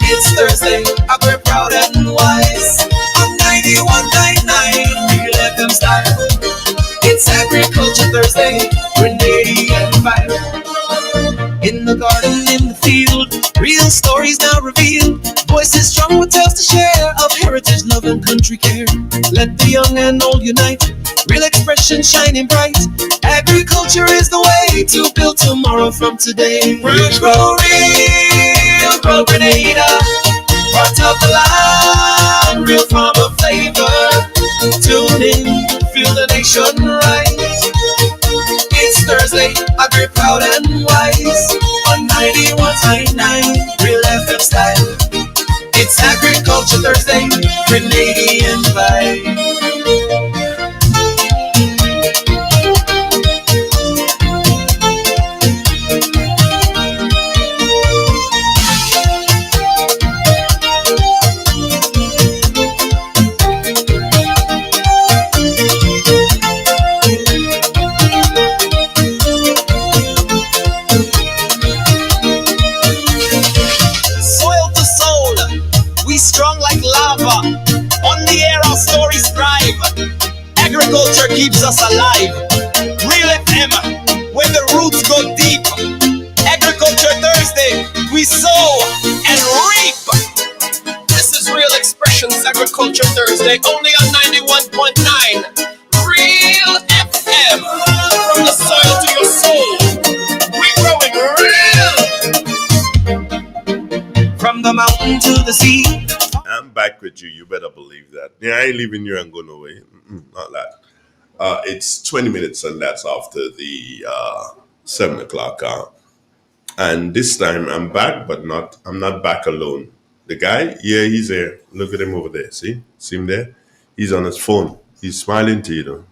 It's Thursday, and we're proud and wise. On 91.9 Real FM style. It's Agriculture Thursday, Grenadian vibe. In the garden, in the field, real stories now revealed. Voices strong with tales to share of heritage, love, and country care. Let the young and old unite, real expression shining bright. Agriculture is the way to build tomorrow from today. We'll grow real, grow Grenada, part of the land, real farmer flavor. Tune in, feel the nation rise. It's Thursday, agri proud and wise. On 91.9 Real FM style. It's Agriculture Thursday, Grenadian vibe. Agriculture keeps us alive. Real FM, where the roots go deep. Agriculture Thursday, we sow and reap. This is Real Expressions Agriculture Thursday, only on 91.9 Real FM. From the soil to your soul, we growing real. From the mountain to the sea. I'm back with you. You better believe that. Yeah, I ain't leaving you and going away. Not that. It's 20 minutes and that's after the 7 o'clock hour. And this time I'm back, but I'm not back alone. The guy, yeah, he's there. Look at him over there. See him there? He's on his phone. He's smiling to you though.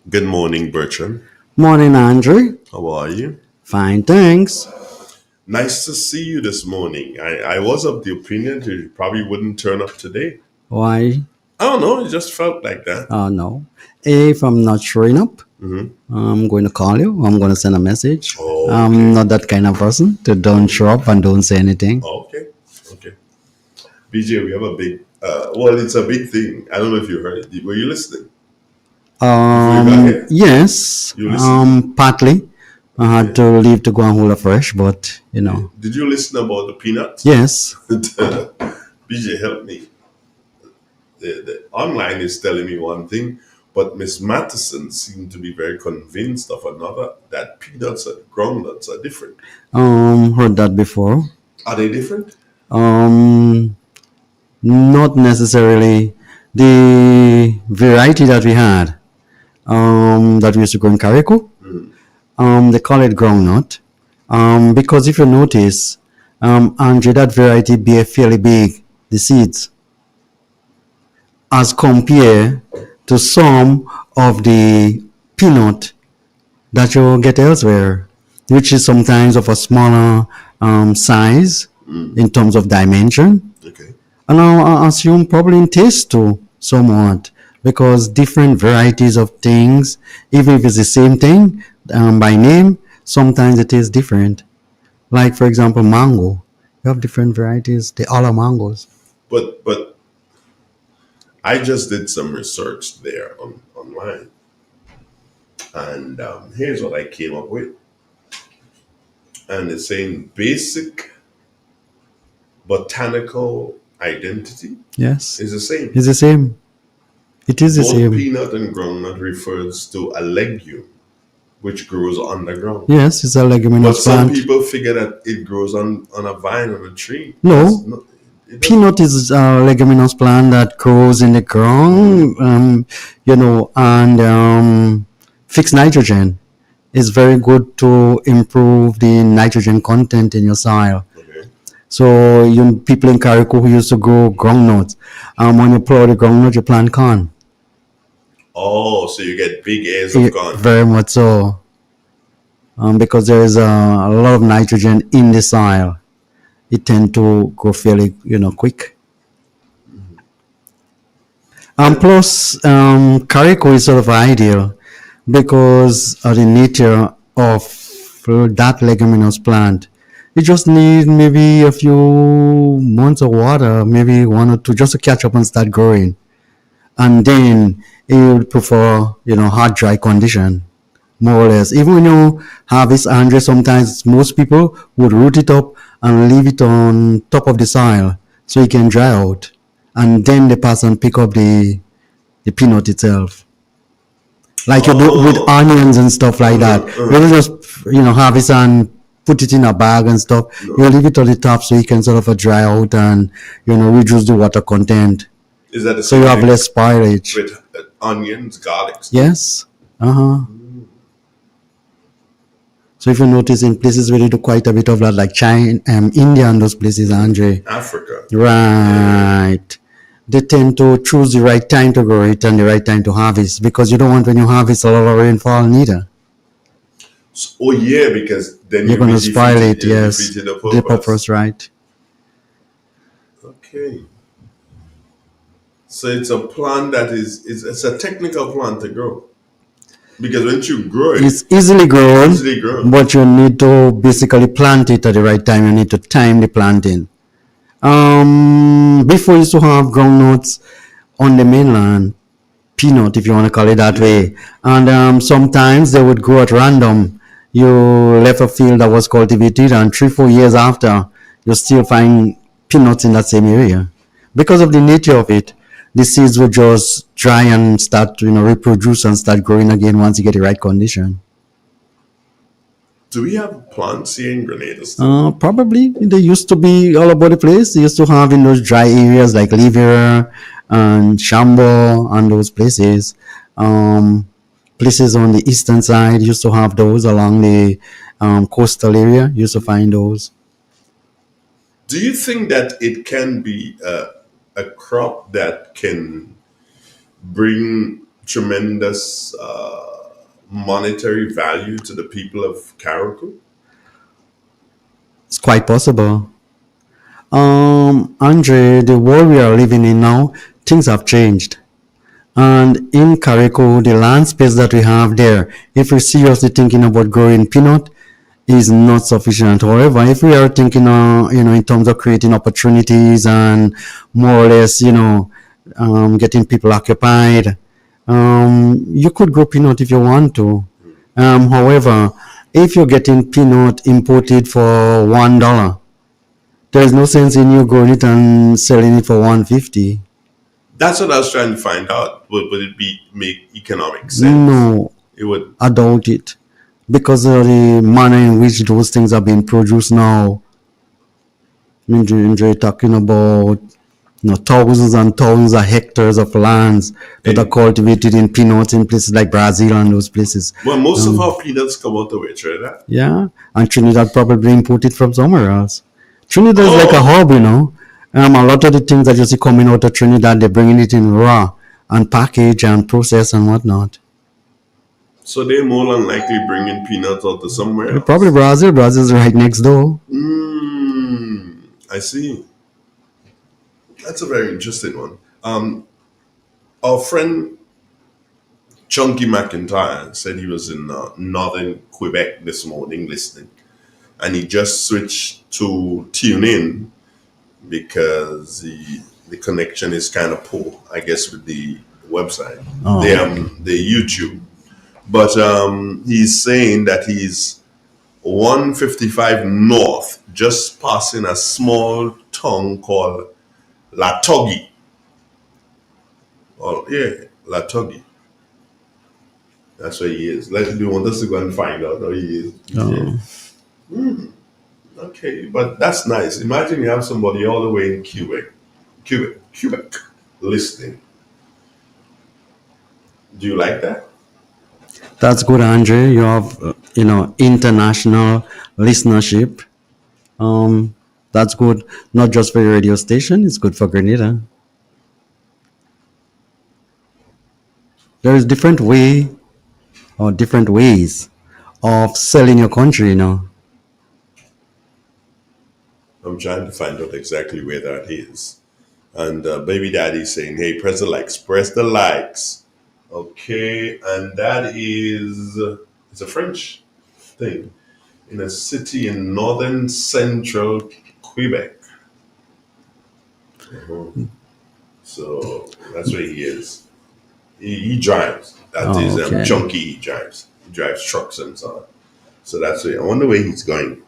Good morning, Bertram. Morning, Andrew. How are you? Fine, thanks. Nice to see you this morning. I was of the opinion that you probably wouldn't turn up today. Why? I don't know. It just felt like that. Oh, no. If I'm not showing up, I'm going to call you. I'm going to send a message. Oh, okay. I'm not that kind of person to don't show up and don't say anything. Okay. BJ, we have a big, it's a big thing. I don't know if you heard it. Were you listening? Yes. You listened? Partly. I had to leave to go and hold a fresh, but, you know. Did you listen about the peanuts? Yes. BJ, help me. The online is telling me one thing, but Miss Matheson seemed to be very convinced of another, that peanuts and groundnuts are different. Heard that before. Are they different? Um, Not necessarily. The variety that we had, that we used to grow in Carriacou, they call it groundnut. Because if you notice, Andre, that variety bear fairly big, the seeds, as compared to some of the peanut that you get elsewhere, which is sometimes of a smaller size in terms of dimension. Okay. And I assume probably in taste too, somewhat, because different varieties of things, even if it's the same thing by name, sometimes it tastes different. Like, for example, mango. You have different varieties. They all are mangoes. But I just did some research there online, and here's what I came up with. And it's saying basic botanical identity Yes. is the same. It's the same. It is the Both same. peanut and groundnut refers to a legume which grows underground. Yes, it's a But leguminous some plant. people figure that it grows on a vine on a tree. No, peanut is a leguminous plant that grows in the ground, and fixed nitrogen. Is very good to improve the nitrogen content in your soil. So people in Carriacou who used to grow groundnuts, when you plow the groundnut, you plant corn. Oh, so you get big ears of corn. Very much so. Because there is a lot of nitrogen in the soil. It tends to grow fairly, quick. Plus, Carriacou is sort of ideal because of the nature of that leguminous plant. You just need maybe a few months of water, maybe 1 or 2, just to catch up and start growing. And then you would prefer, hot, dry condition, more or less. Even when you harvest Andre, sometimes most people would root it up and leave it on top of the soil so it can dry out. And then they pass and pick up the peanut itself. Like you do with onions and stuff like that. You don't just, harvest and put it in a bag and stuff. You leave it on the top so it can sort of dry out and, reduce the water content. Is that the so you have less spoilage. With onions, garlic? Yes. So if you notice in places where they do quite a bit of that, like China, India and those places, Andre. Africa. Right. They tend to choose the right time to grow it and the right time to harvest, because you don't want when you harvest a lot of rainfall neither. Oh yeah, because then you're going to spoil it. Yes, defeated the purpose, right? Okay. So it's a plant that it's a technical plant to grow, because once you grow it, it's easily grown, but you need to basically plant it at the right time. You need to time the planting. Before you used to have groundnuts on the mainland, peanut, if you want to call it that way, and sometimes they would grow at random. You left a field that was cultivated, and 3-4 years after, you still find peanuts in that same area. Because of the nature of it, the seeds would just dry and start, reproduce and start growing again once you get the right condition. Do we have plants here in Grenada? Probably. They used to be all over the place. They used to have in those dry areas like Liver and Shambo and those places. Places on the eastern side used to have those. Along the coastal area used to find those. Do you think that it can be a crop that can bring tremendous monetary value to the people of Carriacou? It's quite possible. Andre, the world we are living in now, things have changed. And in Carriacou, the land space that we have there, if we're seriously thinking about growing peanut, is not sufficient. However, if we are thinking, in terms of creating opportunities and more or less, getting people occupied, you could grow peanut if you want to. However, if you're getting peanut imported for $1, there's no sense in you growing it and selling it for $1.50. That's what I was trying to find out. Would it make economic sense? No, it would. I doubt it, because of the manner in which those things are being produced now. Andre talking about thousands and thousands of hectares of lands that are cultivated in peanuts in places like Brazil and those places. Well, most of our peanuts come out of where, Trinidad? Yeah, and Trinidad probably import it from somewhere else. Trinidad is like a hub, a lot of the things that you see coming out of Trinidad, they're bringing it in raw and package and process and whatnot. So they're more than likely bringing peanuts out to somewhere else. Probably Brazil. Brazil's right next door. I see. That's a very interesting one. Our friend Chunky McIntyre said he was in northern Quebec this morning listening, and he just switched to tune in because the connection is kind of poor, I guess, with the website, the YouTube. But he's saying that he's 155 north, just passing a small town called Latoggy. Oh, yeah, Latoggy. That's where he is. Do you want us to go and find out how he is? Okay, but that's nice. Imagine you have somebody all the way in Quebec, listening. Do you like that? That's good, Andre. You have, international listenership. That's good, not just for your radio station. It's good for Grenada. There is different ways of selling your country, I'm trying to find out exactly where that is. And Baby Daddy's saying, hey, press the likes. Okay, and that is, it's a French thing, in a city in northern central Quebec. So that's where he is. He drives. That is Chunky. He drives trucks and so on. So that's where, I wonder where he's going.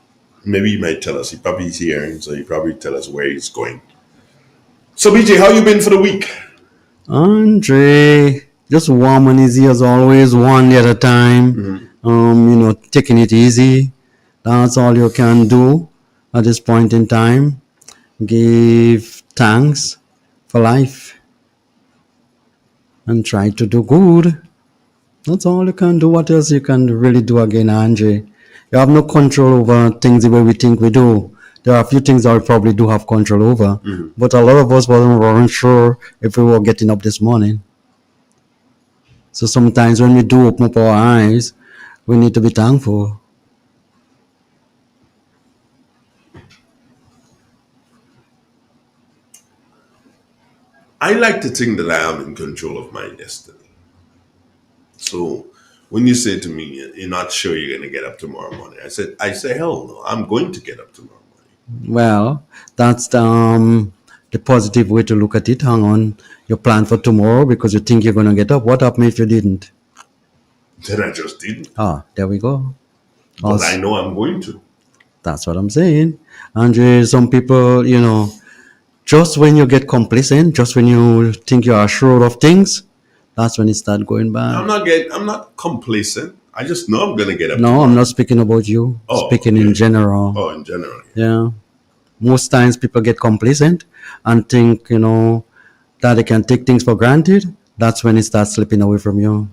Maybe he might tell us. He probably is here, so he probably tell us where he's going. So BJ, how you been for the week? Andre, just warm and easy as always, one day at a time. Taking it easy. That's all you can do at this point in time. Give thanks for life and try to do good. That's all you can do. What else you can really do again, Andre? You have no control over things the way we think we do. There are a few things that we probably do have control over, but a lot of us weren't sure if we were getting up this morning. So sometimes when we do open up our eyes, we need to be thankful. I like to think that I am in control of my destiny. So when you say to me, you're not sure you're going to get up tomorrow morning, I say, hell no, I'm going to get up tomorrow morning. Well, that's the positive way to look at it. Hang on your plan for tomorrow because you think you're going to get up. What happened if you didn't? Then I just didn't. There we go. But I know I'm going to. That's what I'm saying. And some people, just when you get complacent, just when you think you are sure of things, that's when it starts going bad. I'm not complacent. I just know I'm going to get up. No, I'm not speaking about you. Speaking in general. Oh, in general. Yeah. Most times people get complacent and think, that they can take things for granted. That's when it starts slipping away from you.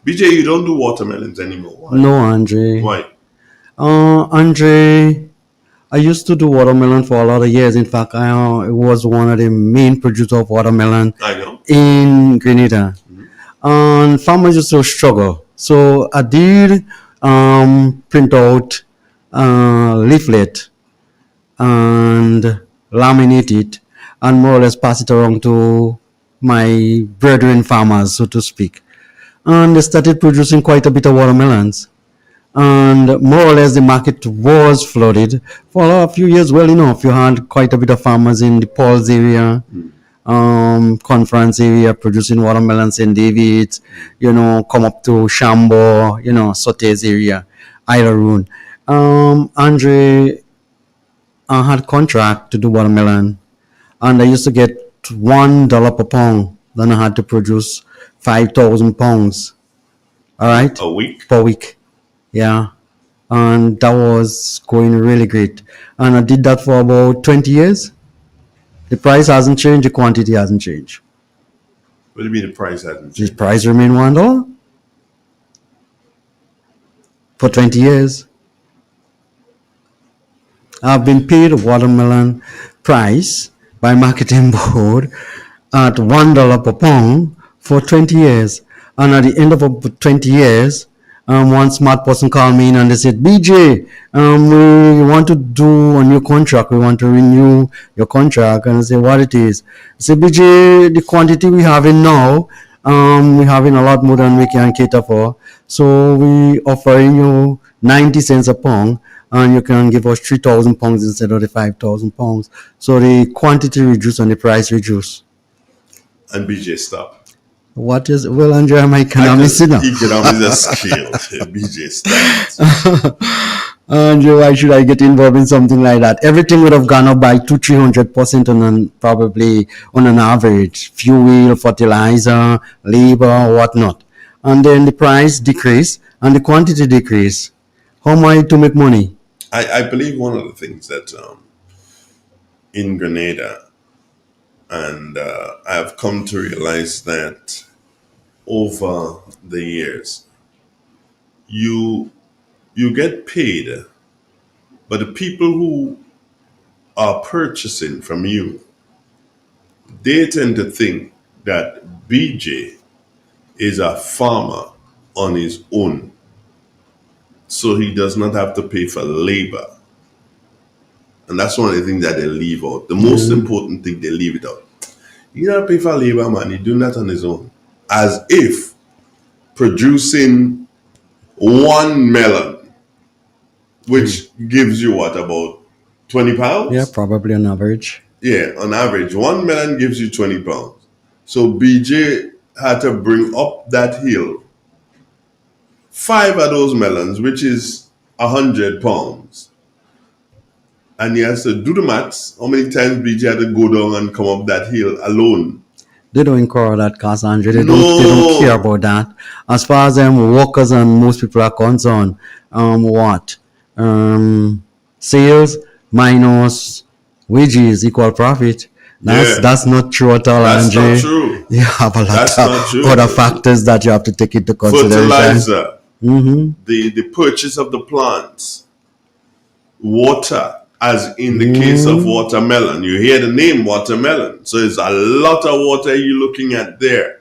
BJ, you don't do watermelons anymore. Why? No, Andre. Why? Andre, I used to do watermelon for a lot of years. In fact, I was one of the main producers of watermelon in Grenada. And farmers used to struggle. So I did print out a leaflet and laminate it and more or less pass it around to my brethren farmers, so to speak. And they started producing quite a bit of watermelons. And more or less the market was flooded for a few years. Well enough, you had quite a bit of farmers in the Paul's area, Conference area producing watermelons, St. David's, come up to Shambo, Sotes area, Idaroon. Andre had contract to do watermelon, and I used to get $1 per pound. Then I had to produce 5,000 pounds. All right? A week? Per week. Yeah. and that was going really great. And I did that for about 20 years. The price hasn't changed, the quantity hasn't changed. What do you mean the price hasn't changed? The price remained $1 for 20 years. I've been paid a watermelon price by marketing board at $1 per pound for 20 years. And at the end of 20 years, one smart person called me in and they said, BJ, we want to do a new contract. We want to renew your contract. And I said, what it is? I said, BJ, the quantity we have in now, we're having a lot more than we can cater for. So we offering you 90 cents a pound, and you can give us 3,000 pounds instead of the 5,000 pounds. So the quantity reduced and the price reduced. And BJ stopped. What is, well, Andrea, I'm economist now. Economics is skilled. BJ stopped. Andrea, why should I get involved in something like that? Everything would have gone up by 200-300% on probably on an average. Fuel, fertilizer, labor, whatnot. And then the price decrease and the quantity decrease. How am I to make money? I believe one of the things that in Grenada, and I have come to realize that over the years, you get paid, but the people who are purchasing from you, they tend to think that BJ is a farmer on his own, so he does not have to pay for labor. And that's one of the things that they leave out. The most important thing, they leave it out. He don't pay for labor, man. He's doing that on his own. As if producing one melon, which gives you what, about 20 pounds? Yeah, probably on average. Yeah, on average. One melon gives you 20 pounds. So BJ had to bring up that hill 5 of those melons, which is 100 pounds. And he has to do the maths. How many times BJ had to go down and come up that hill alone? They don't incur that cost, Andre. They don't care about that. As far as workers and most people are concerned, sales minus wages equal profit. That's not true at all, That's Andre. not true. You have a lot of other factors that you have to take into consideration. Fertilizer, the purchase of the plants, water, as in the case of watermelon. You hear the name watermelon, so it's a lot of water you're looking at there.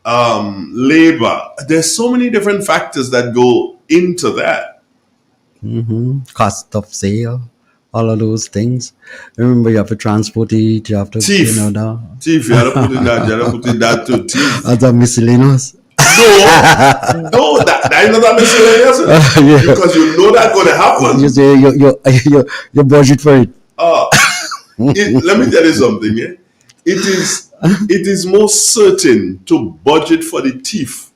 Labor, there's so many different factors that go into that. Cost of sale, all of those things. Remember, you have to transport it, you have to, Thief, you have to put in that, you have to put in that too. Thief. Other miscellaneous. No, that is not a miscellaneous. Because you know that's going to happen. You say you budget for it. Let me tell you something. Yeah? It is more certain to budget for the thief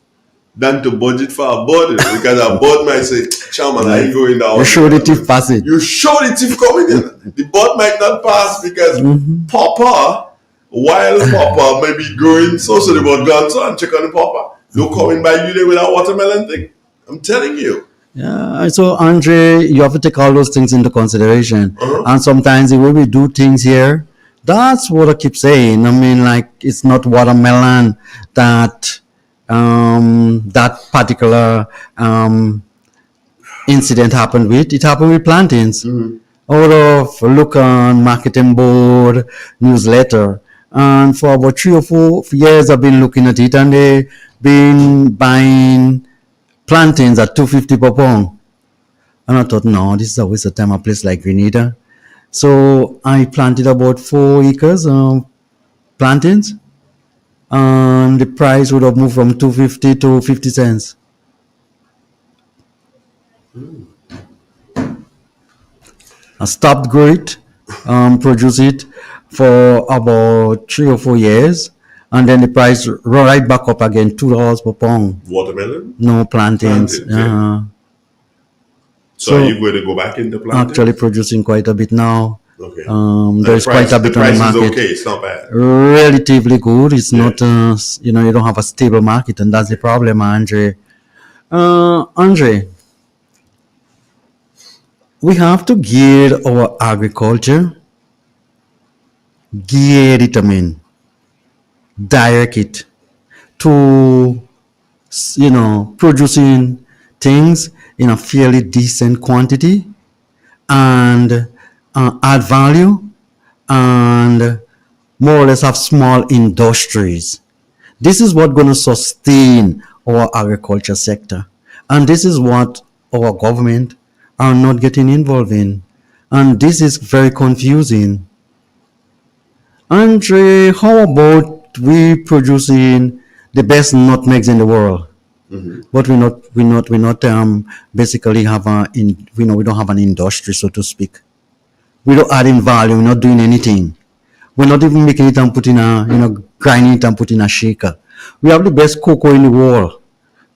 than to budget for a bird, because a bird might say, Chairman, I ain't going down. You show the thief passing. You show the thief coming in. The bird might not pass because wild papa may be growing, so the bird gone so and check on the papa. No coming by you there with a watermelon thing. I'm telling you. Yeah, so Andre, you have to take all those things into consideration. And sometimes the way we do things here, that's what I keep saying. I mean, like, it's not watermelon that that particular incident happened with. It happened with plantains. Out of look on marketing board, newsletter. And for about 3 or 4 years, I've been looking at it, and they've been buying plantains at $2.50 per pound. And I thought, no, this is a waste of time, a place like Grenada. So I planted about 4 acres of plantains, and the price would have moved from $2.50 to 50 cents. I stopped grow it, produce it for about 3 or 4 years, and then the price right back up again, $2 per pound. Watermelon? No, plantains. So are you going to go back into plantains? Actually producing quite a bit now. Okay. There's quite a bit on the market. Is okay, it's not bad. Relatively good. It's not, you don't have a stable market, and that's the problem, Andre. Andre, We have to gear our agriculture, gear it, direct it to, producing things in a fairly decent quantity and add value and more or less have small industries. This is what's going to sustain our agriculture sector. And this is what our government are not getting involved in. And this is very confusing. Andre, how about we producing the best nutmegs in the world? But we not basically have we don't have an industry, so to speak. We don't add in value. We're not doing anything. We're not even making it and putting grinding it and putting a shaker. We have the best cocoa in the world.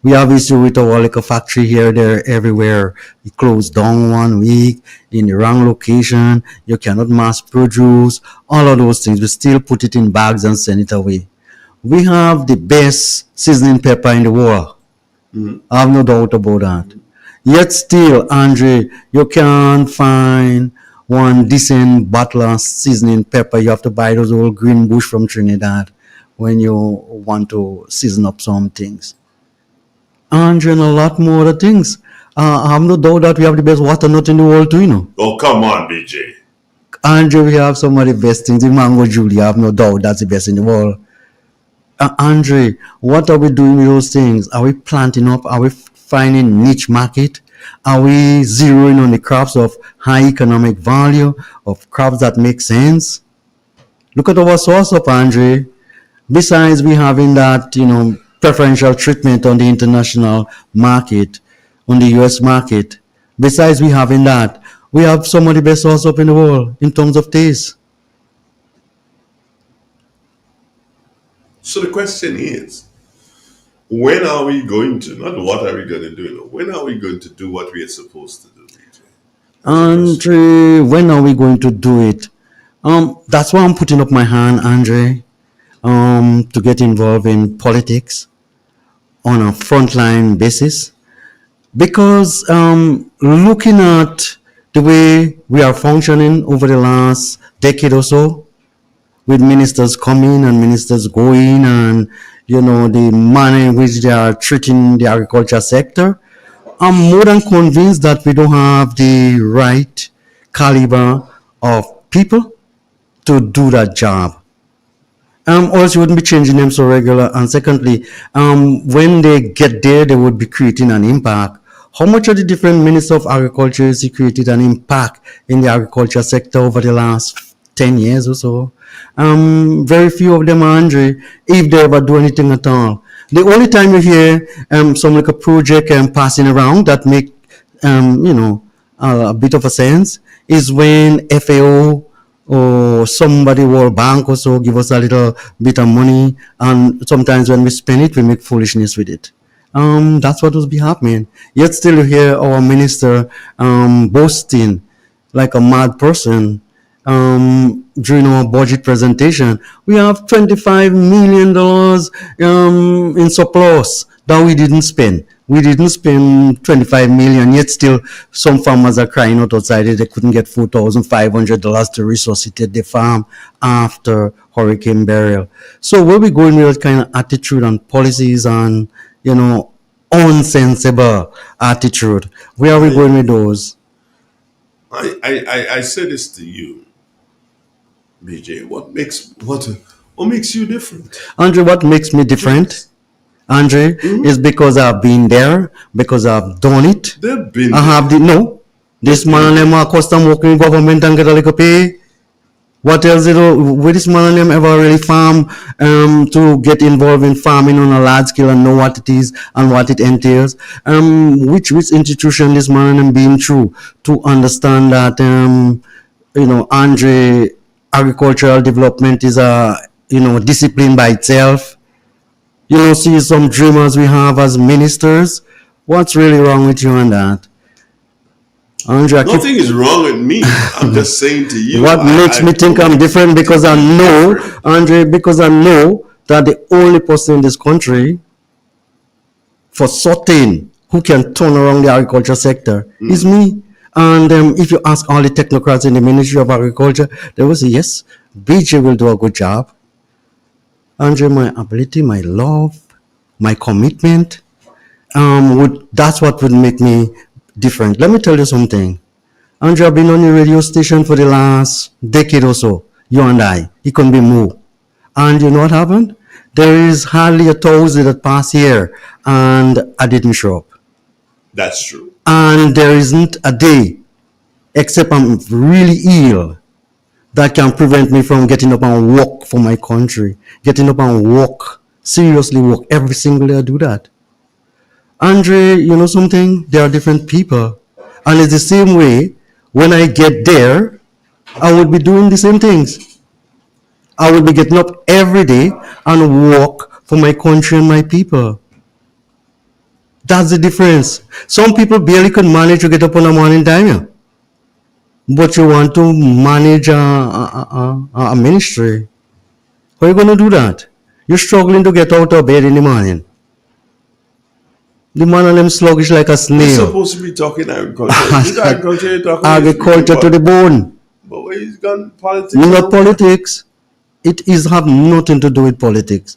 We have issue with our liquor factory here, there, everywhere. It closed down 1 week in the wrong location. You cannot mass produce all of those things. We still put it in bags and send it away. We have the best seasoning pepper in the world. I have no doubt about that. Yet still, Andre, you can't find one decent bottle of seasoning pepper. You have to buy those old green bush from Trinidad when you want to season up some things. Andre, and a lot more other things. I have no doubt that we have the best water nut in the world too, Oh, come on, BJ. Andre, we have some of the best things. The mango Julie, I have no doubt that's the best in the world. Andre, what are we doing with those things? Are we planting up? Are we finding niche market? Are we zeroing on the crops of high economic value, of crops that make sense? Look at our source up, Andre. Besides we having that, preferential treatment on the international market, on the US market, besides we having that, we have some of the best source up in the world in terms of taste. So the question is, when are we going to, not what are we going to do, when are we going to do what we are supposed to do, BJ? Andre, when are we going to do it? That's why I'm putting up my hand, Andre, to get involved in politics on a frontline basis. Because looking at the way we are functioning over the last decade or so, with ministers coming and ministers going and, the manner in which they are treating the agriculture sector, I'm more than convinced that we don't have the right caliber of people to do that job. Or else you wouldn't be changing them so regular. And secondly, when they get there, they would be creating an impact. How much of the different ministers of agriculture has he created an impact in the agriculture sector over the last 10 years or so? Very few of them, Andre, if they ever do anything at all. The only time you hear some like a project passing around that make a bit of a sense is when FAO or somebody, World Bank or so, give us a little bit of money, and sometimes when we spend it, we make foolishness with it. That's what will be happening. Yet still you hear our minister boasting like a mad person during our budget presentation. We have $25 million in surplus that we didn't spend. We didn't spend 25 million, yet still some farmers are crying out outside they couldn't get $4,500 to resuscitate the farm after Hurricane Beryl. So where we going with that kind of attitude and policies and, unsensible attitude? Where are we going with those? I say this to you, BJ. What makes you different? Andre, what makes me different? Andre, is because I've been there, because I've done it. They've been I have this man and them are custom working in government and get a little pay. What else will this man and them ever really farm to get involved in farming on a large scale and know what it is and what it entails? Which institution this man and them been through to understand that Andre, agricultural development is a discipline by itself. See some dreamers we have as ministers. What's really wrong with you on that? Andre, nothing is wrong with me. I'm just saying to you. What makes me think I'm different? Because I know, Andre, because I know that the only person in this country for certain who can turn around the agriculture sector is me. And if you ask all the technocrats in the Ministry of Agriculture, they will say, yes, BJ will do a good job. Andre, my ability, my love, my commitment, that's what would make me different. Let me tell you something. Andre, I've been on the radio station for the last decade or so. You and I. It can be more. And you know what happened? There is hardly a Thursday that passed here and I didn't show up. That's true. And there isn't a day, except I'm really ill, that can prevent me from getting up and work for my country. Getting up and work, seriously work. Every single day I do that. Andre, you know something? There are different people. And it's the same way, when I get there, I would be doing the same things. I would be getting up every day and work for my country and my people. That's the difference. Some people barely can manage to get up on a morning time, yeah. But you want to manage a ministry. How are you going to do that? You're struggling to get out of bed in the morning. The man and them sluggish like a snail. You're supposed to be talking agriculture. This agriculture you're talking agriculture to the bone. But where he's gone politics? Not politics. It is have nothing to do with politics.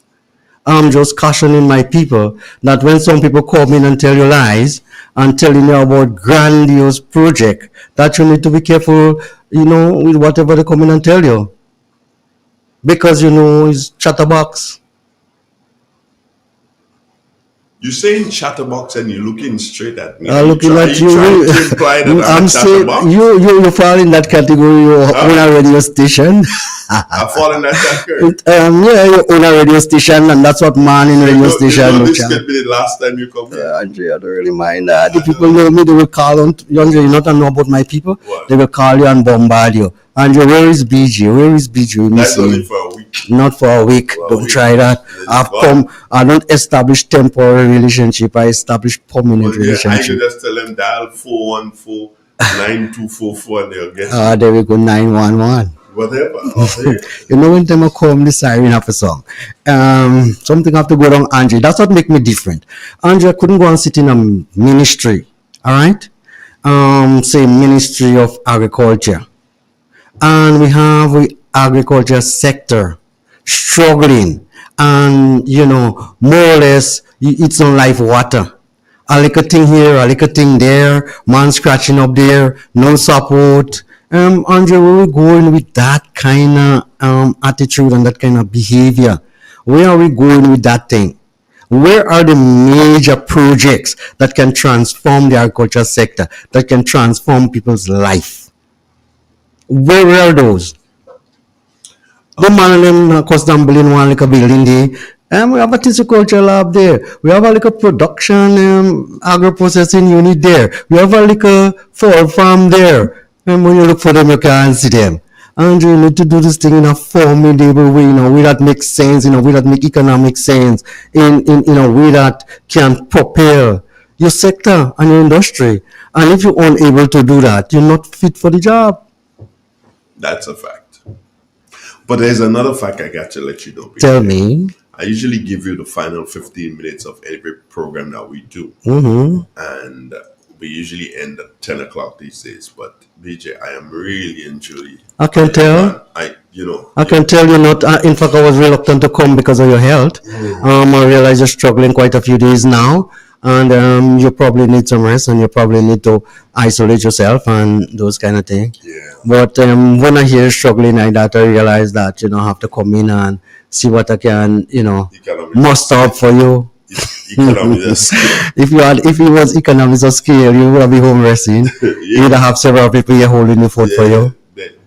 I'm just cautioning my people that when some people come in and tell you lies and telling you about grandiose project, that you need to be careful, with whatever they come in and tell you. Because, it's chatterbox. You're saying chatterbox and you're looking straight at me. Looking at you. I'm saying you fall in that category. You own a radio station. I fall in that category. You own a radio station, and that's what man in radio station. This could be the last time you come here. Andre, I don't really mind that. The people know me, they will call on. Andre, you not know about my people. What? They will call you and bombard you. Andre, where is BJ? Where is BJ? That's only for a week. Not for a week. Don't try that. I don't establish temporary relationship. I establish permanent relationship. I should just tell them dial 414-9244 and they'll get there we go, 911. Whatever. When time I come, the siren have a song. Something have to go wrong, Andre. That's what make me different. Andre, I couldn't go and sit in a ministry. All right? Say Ministry of Agriculture. And we have the agriculture sector struggling, and more or less it's on life water. A little thing here, a little thing there, man scratching up there, no support. Andre, where we going with that kind of attitude and that kind of behavior? Where are we going with that thing? Where are the major projects that can transform the agriculture sector, that can transform people's life? Where are those? The man and them cost them billion one like a building there. We have a tissueculture lab there. We have a like a production agro-processing unit there. We have a like a fall farm there. And when you look for them, you can't see them. And you need to do this thing in a formidable way, in a way that makes sense, in a way that makes economic sense, in a way that can propel your sector and your industry. And if you're unable to do that, you're not fit for the job. That's a fact. But there's another fact I got to let you know. Tell me. I usually give you the final 15 minutes of every program that we do. Mm-hmm. And we usually end at 10 o'clock these days. But BJ, I am really enjoying. I can tell. I can tell you're not. In fact, I was reluctant to come because of your health. I realize you're struggling quite a few days now. And you probably need some rest, and you probably need to isolate yourself and those kind of things. Yeah. But when I hear struggling like that, I realize that I have to come in and see what I can, muster up for you. If it was economics of scale, you would be home resting. You would have several people here holding the phone for you.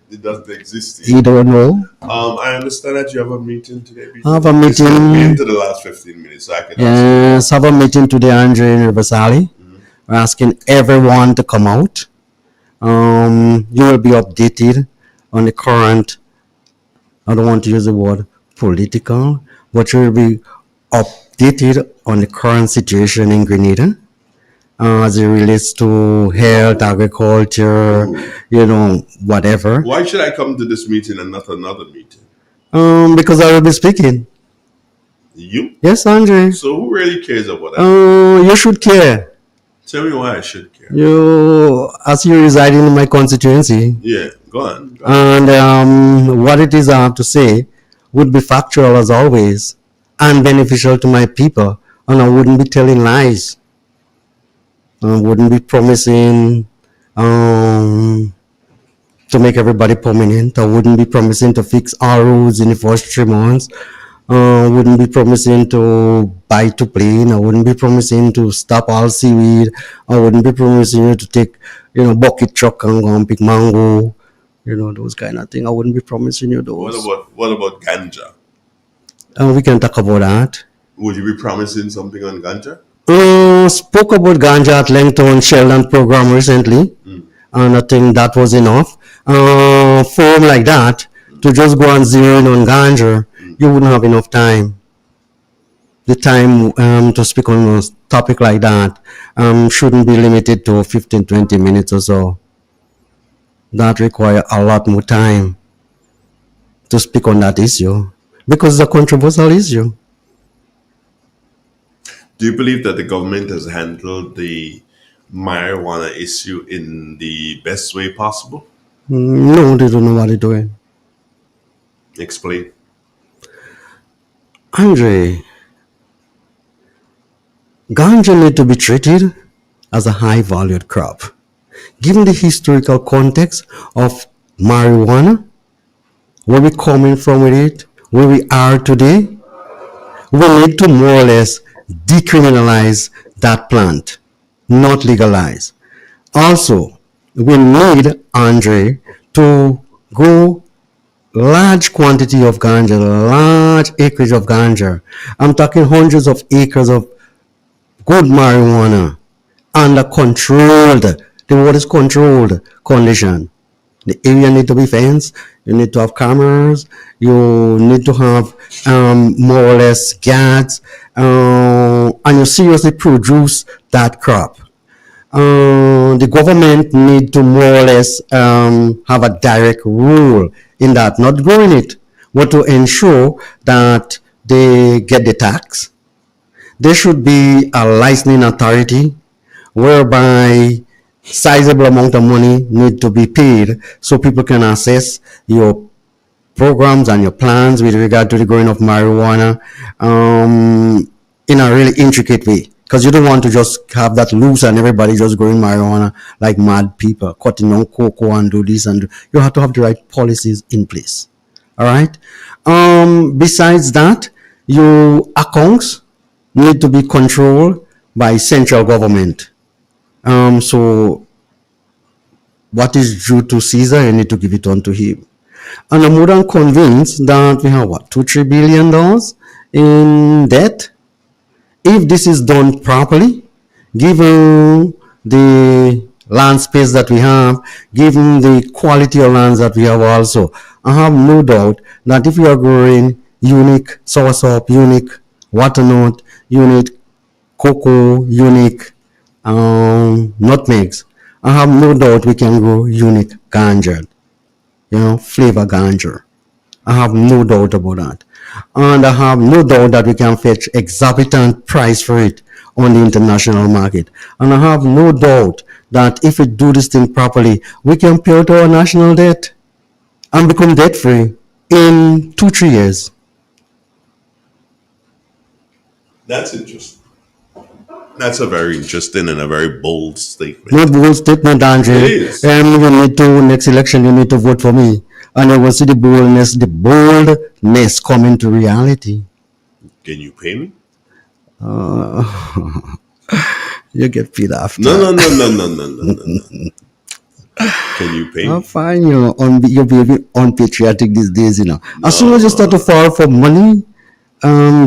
It doesn't exist. You don't know. I understand that you have a meeting today. I have a meeting. Into the last 15 minutes, so I can yes, have a meeting today, Andre, in River Sally. We're asking everyone to come out. You will be updated on the current. I don't want to use the word political, but you will be updated on the current situation in Grenada. As it relates to health, agriculture, whatever. Why should I come to this meeting and not another meeting? Because I will be speaking. You? Yes, Andre. So who really cares about that? You should care. Tell me why I should care. As you reside in my constituency. Yeah, go on. And what it is I have to say would be factual as always and beneficial to my people. And I wouldn't be telling lies. I wouldn't be promising to make everybody permanent. I wouldn't be promising to fix all roads in the first 3 months. I wouldn't be promising to buy to plane. I wouldn't be promising to stop all seaweed. I wouldn't be promising you to take, bucket truck and go and pick mango. Those kind of things. I wouldn't be promising you those. What about ganja? We can talk about that. Would you be promising something on ganja? Spoke about ganja at length on Sheldon program recently, and I think that was enough. Forum like that, to just go and zero in on ganja, you wouldn't have enough time. The time to speak on a topic like that shouldn't be limited to 15-20 minutes or so. That require a lot more time to speak on that issue because it's a controversial issue. Do you believe that the government has handled the marijuana issue in the best way possible? No, they don't know what they're doing. Explain. Andre, ganja need to be treated as a high-valued crop. Given the historical context of marijuana, where we're coming from with it, where we are today, we need to more or less decriminalize that plant, not legalize. Also, we need, Andre, to grow large quantity of ganja, large acreage of ganja. I'm talking hundreds of acres of good marijuana under controlled, the word is controlled condition. The area need to be fenced, you need to have cameras, you need to have more or less guards, and you seriously produce that crop. The government need to more or less have a direct role in that, not growing it, but to ensure that they get the tax. There should be a licensing authority whereby sizable amount of money need to be paid so people can access your programs and your plans with regard to the growing of marijuana in a really intricate way. Because you don't want to just have that loose and everybody just growing marijuana like mad people, cutting down cocoa and do this and do. You have to have the right policies in place. All right. Besides that, your accounts need to be controlled by central government. So what is due to Caesar, you need to give it on to him. And I'm more than convinced that we have $2-3 billion in debt. If this is done properly, given the land space that we have, given the quality of lands that we have also, I have no doubt that if we are growing unique soursop, unique watermelon, unique cocoa, unique nutmegs, I have no doubt we can grow unique ganja, flavor ganja. I have no doubt about that. And I have no doubt that we can fetch exorbitant price for it on the international market. And I have no doubt that if we do this thing properly, we can pay out our national debt and become debt free in 2-3 years. That's interesting. That's a very interesting and a very bold statement. Not bold statement, Andre. It is. You need to, next election, you need to vote for me. And I will see the boldness come into reality. Can you pay me? You get paid after. No. Can you pay me? Fine, you're being unpatriotic these days, As soon as you start to fall for money,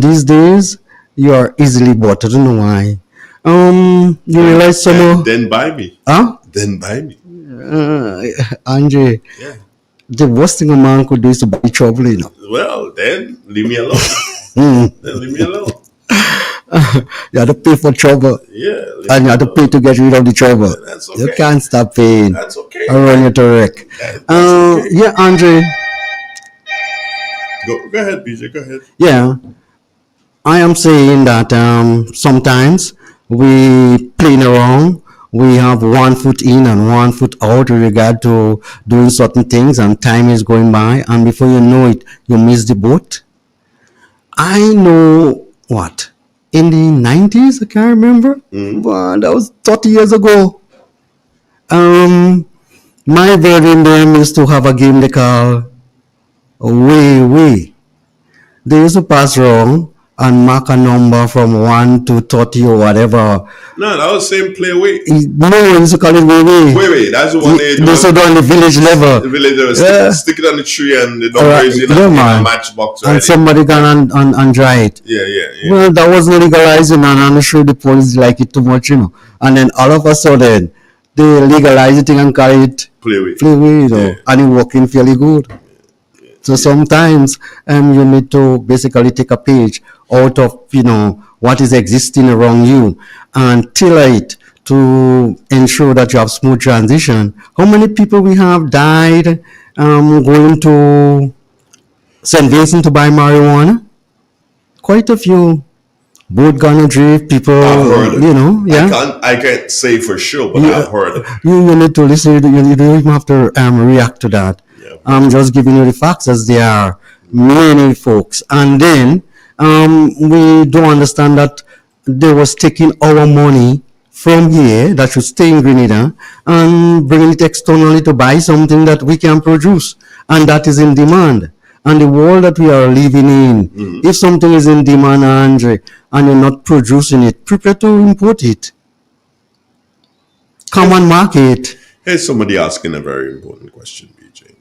these days, you are easily bought. I don't know why. You realize some. Then buy me. Huh? Then buy me. Andre. Yeah. The worst thing a man could do is to buy trouble, Well, then leave me alone. Then leave me alone. You have to pay for trouble. Yeah. And you have to pay to get rid of the trouble. Yeah, that's okay. You can't stop paying. That's okay. I run you to wreck. Okay. Yeah, Andre. Go ahead, BJ. Go ahead. Yeah. I am saying that sometimes we playing around. We have 1 foot in and 1 foot out with regard to doing certain things, and time is going by, and before you know it, you miss the boat. I know what in the 90s, I can't remember, but that was 30 years ago. My brethren them used to have a game they call way. They used to pass wrong and mark a number from 1 to 30 or whatever. No, that was same play way. No, we used to call it way. Wait, that's the one they do. They used to do on the village level. The village level, Yeah. stick it on the tree and the numbers in a matchbox. And somebody can and dry it. Yeah. Well, that wasn't legalized, and I'm sure the police like it too much, And then all of a sudden, they legalize it and call it play way, and it's working fairly good. So sometimes you need to basically take a page out of what is existing around you and tailor it to ensure that you have smooth transition. How many people we have died going to St. Vincent to buy marijuana? Quite a few. Boat gonna drift, people, yeah. I can't say for sure, but I've heard it. You need to listen. You don't even have to react to that. I'm just giving you the facts as they are. Many folks, and then we don't understand that they was taking our money from here that should stay in Grenada and bringing it externally to buy something that we can produce, and that is in demand. And the world that we are living in, if something is in demand, Andre, and you're not producing it, prepare to import it. Common market. Here's somebody asking a very important question, BJ.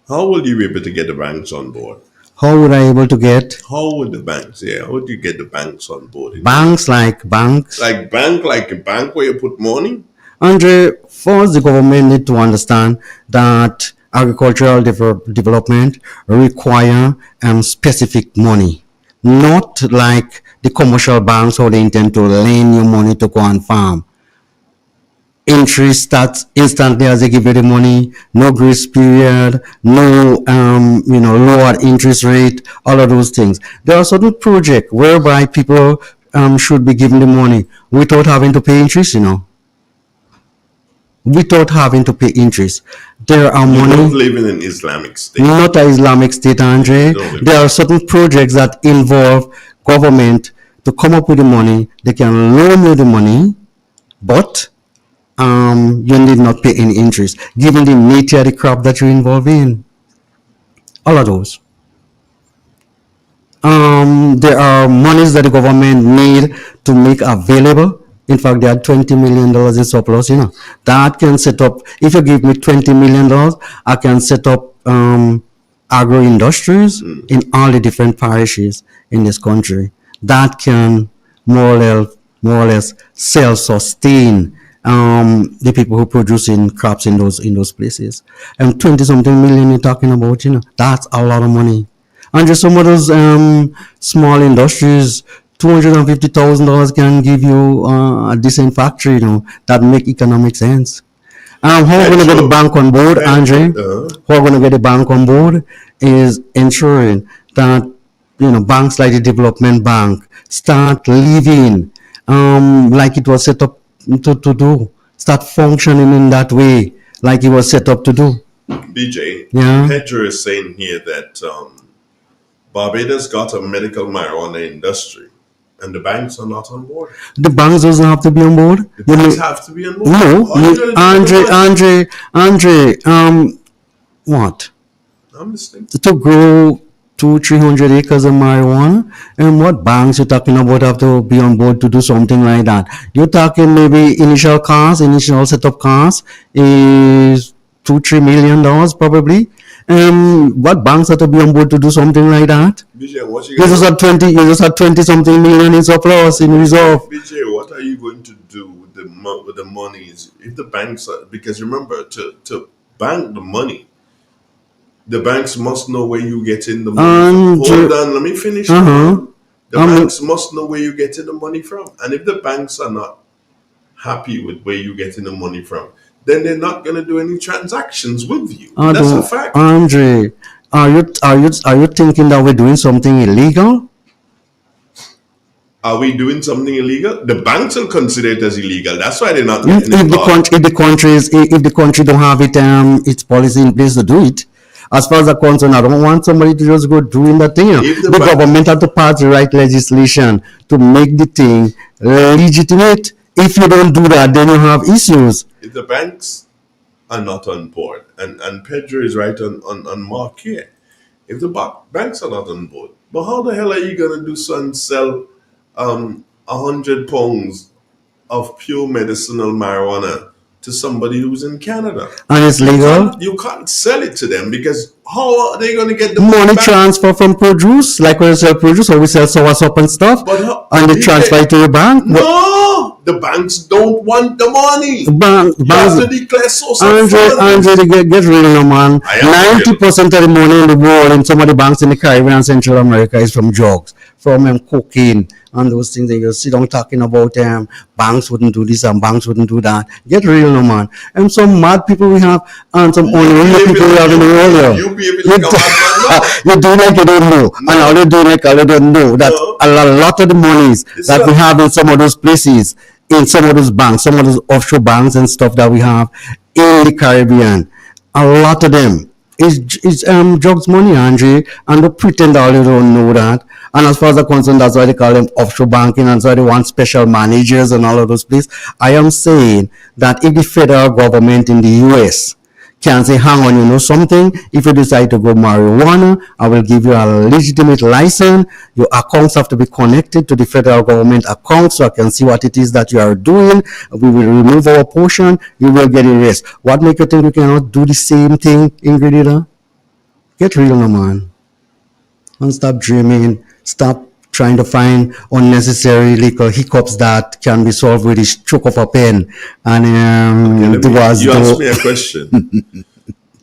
How will you be able to get the banks on board? How would I able to get? How would the banks? Yeah, how would you get the banks on board? Banks like banks. Like a bank where you put money? Andre, first the government need to understand that agricultural development require specific money, not like the commercial banks how they intend to lend you money to go and farm. Interest starts instantly as they give you the money, no grace period, no lower interest rate, all of those things. There are certain projects whereby people should be given the money without having to pay interest, without having to pay interest. There are money. You're not living in Islamic state. Not an Islamic state, Andre. There are certain projects that involve government to come up with the money. They can loan you the money, but you need not pay any interest, given the nature of the crop that you're involved in. All of those. There are monies that the government need to make available. In fact, they had $20 million in surplus, That can set up, if you give me $20 million, I can set up agro industries in all the different parishes in this country. That can more or less self-sustain the people who producing crops in those places. And 20-something million you're talking about, that's a lot of money. And just some of those small industries, $250,000 can give you a decent factory, that make economic sense. How we're going to get the bank on board, Andre? How we're going to get the bank on board is ensuring that banks like the Development Bank start living like it was set up to do, start functioning in that way like it was set up to do. BJ, Yeah. Pedro is saying here that Barbados got a medical marijuana industry and the banks are not on board. The banks doesn't have to be on board. The banks have to be on board. No, Andre, what? I'm listening. To grow 200-300 acres of marijuana, and what banks you're talking about have to be on board to do something like that? You're talking maybe initial setup cost is $2-3 million probably. What banks have to be on board to do something like that? BJ, what You just had 20-something million in surplus in reserve. BJ, what are you going to do with the monies if the banks are, because remember to bank the money, the banks must know where you get in the money. Hold on, let me finish. The banks must know where you're getting the money from. And if the banks are not happy with where you're getting the money from, then they're not going to do any transactions with you. That's a fact. Andre, are you thinking that we're doing something illegal? Are we doing something illegal? The banks will consider it as illegal. That's why they're not getting If it the done. country, if the country don't have it, its policy in place to do it. As far as I'm concerned, I don't want somebody to just go doing that thing. The government have to pass the right legislation to make the thing legitimate. If you don't do that, then you have issues. If the banks are not on board, and Pedro is right on mark here. If the banks are not on board, but how the hell are you gonna do sell 100 pounds of pure medicinal marijuana to somebody who's in Canada? And it's legal. You can't sell it to them because how are they going to get the money back? transfer from produce, like when we sell produce or we sell soursop and stuff, and they transfer it to the bank? No, the banks don't want the money. You have to declare source of Andre, get real now, man. 90% of the money in the world in some of the banks in the Caribbean and Central America is from drugs, from cocaine, and those things that you sit down talking about banks wouldn't do this and banks wouldn't do that. Get real now, man. And some mad people we have and some unreal people we have in the world. You do like you don't know. And all you do like all you don't know. That a lot of the monies that we have in some of those places, in some of those banks, some of those offshore banks and stuff that we have in the Caribbean, a lot of them is drugs money, Andre, and they pretend all you don't know that. And as far as I'm concerned, that's why they call them offshore banking, and that's why they want special managers and all of those places. I am saying that if the federal government in the US can say, hang on, you know something, if you decide to go marijuana, I will give you a legitimate license. Your accounts have to be connected to the federal government account so I can see what it is that you are doing. We will remove our portion. You will get erased. What make you think we cannot do the same thing in Grenada? Get real now, man. And stop dreaming. Stop trying to find unnecessary little hiccups that can be solved with a stroke of a pen. And you asked me a question.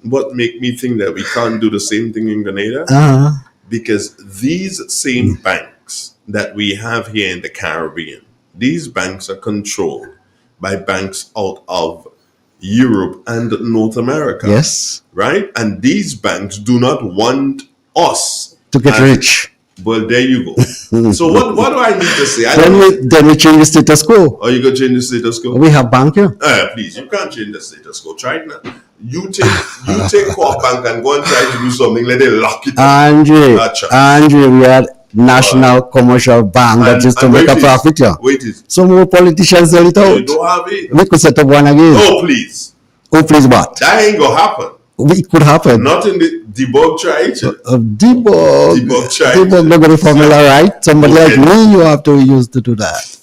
What make me think that we can't do the same thing in Grenada? Because these same banks that we have here in the Caribbean, these banks are controlled by banks out of Europe and North America. Yes. Right? And these banks do not want us to get rich. Well, there you go. So what do I need to say? Then we change the status quo. Oh, you going to change the status quo? We have bank here. Please, you can't change the status quo. Try it now. You take Corp Bank and go and try to do something. Let it lock it up. Andre, we had National Commercial Bank that just to make a profit here. Some more politicians sell it out. You don't have it. We could set up one again. Oh, please. Oh, please what? That ain't going to happen. It could happen. Not in the debug try. Debug not going to formula right. Somebody like me, you have to use to do that.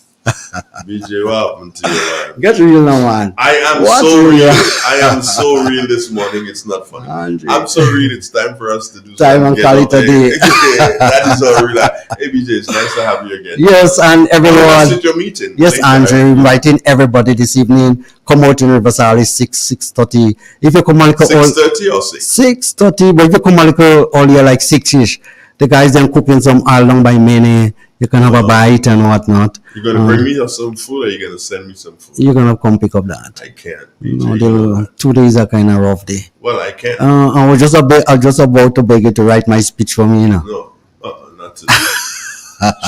BJ, what happened to you, man? Get real now, man. I am so real this morning. It's not funny. Andre. I'm so real. It's time for us to do time and call it a day. That is all real. Hey, BJ, it's nice to have you again. Yes, and everyone. At your meeting. Yes, Andre, inviting everybody this evening. Come out in Riverside 6:30. If you come 6:30 or 6? 6:30, but if you come earlier like 6ish, the guys then cooking some along by many. You can have a bite and whatnot. You're gonna bring me some food, or you're gonna send me some food? You're gonna come pick up that. I can't. No, 2 days are kind of rough day. Well, I can't. I was just about to beg you to write my speech for me, you know. No, not today.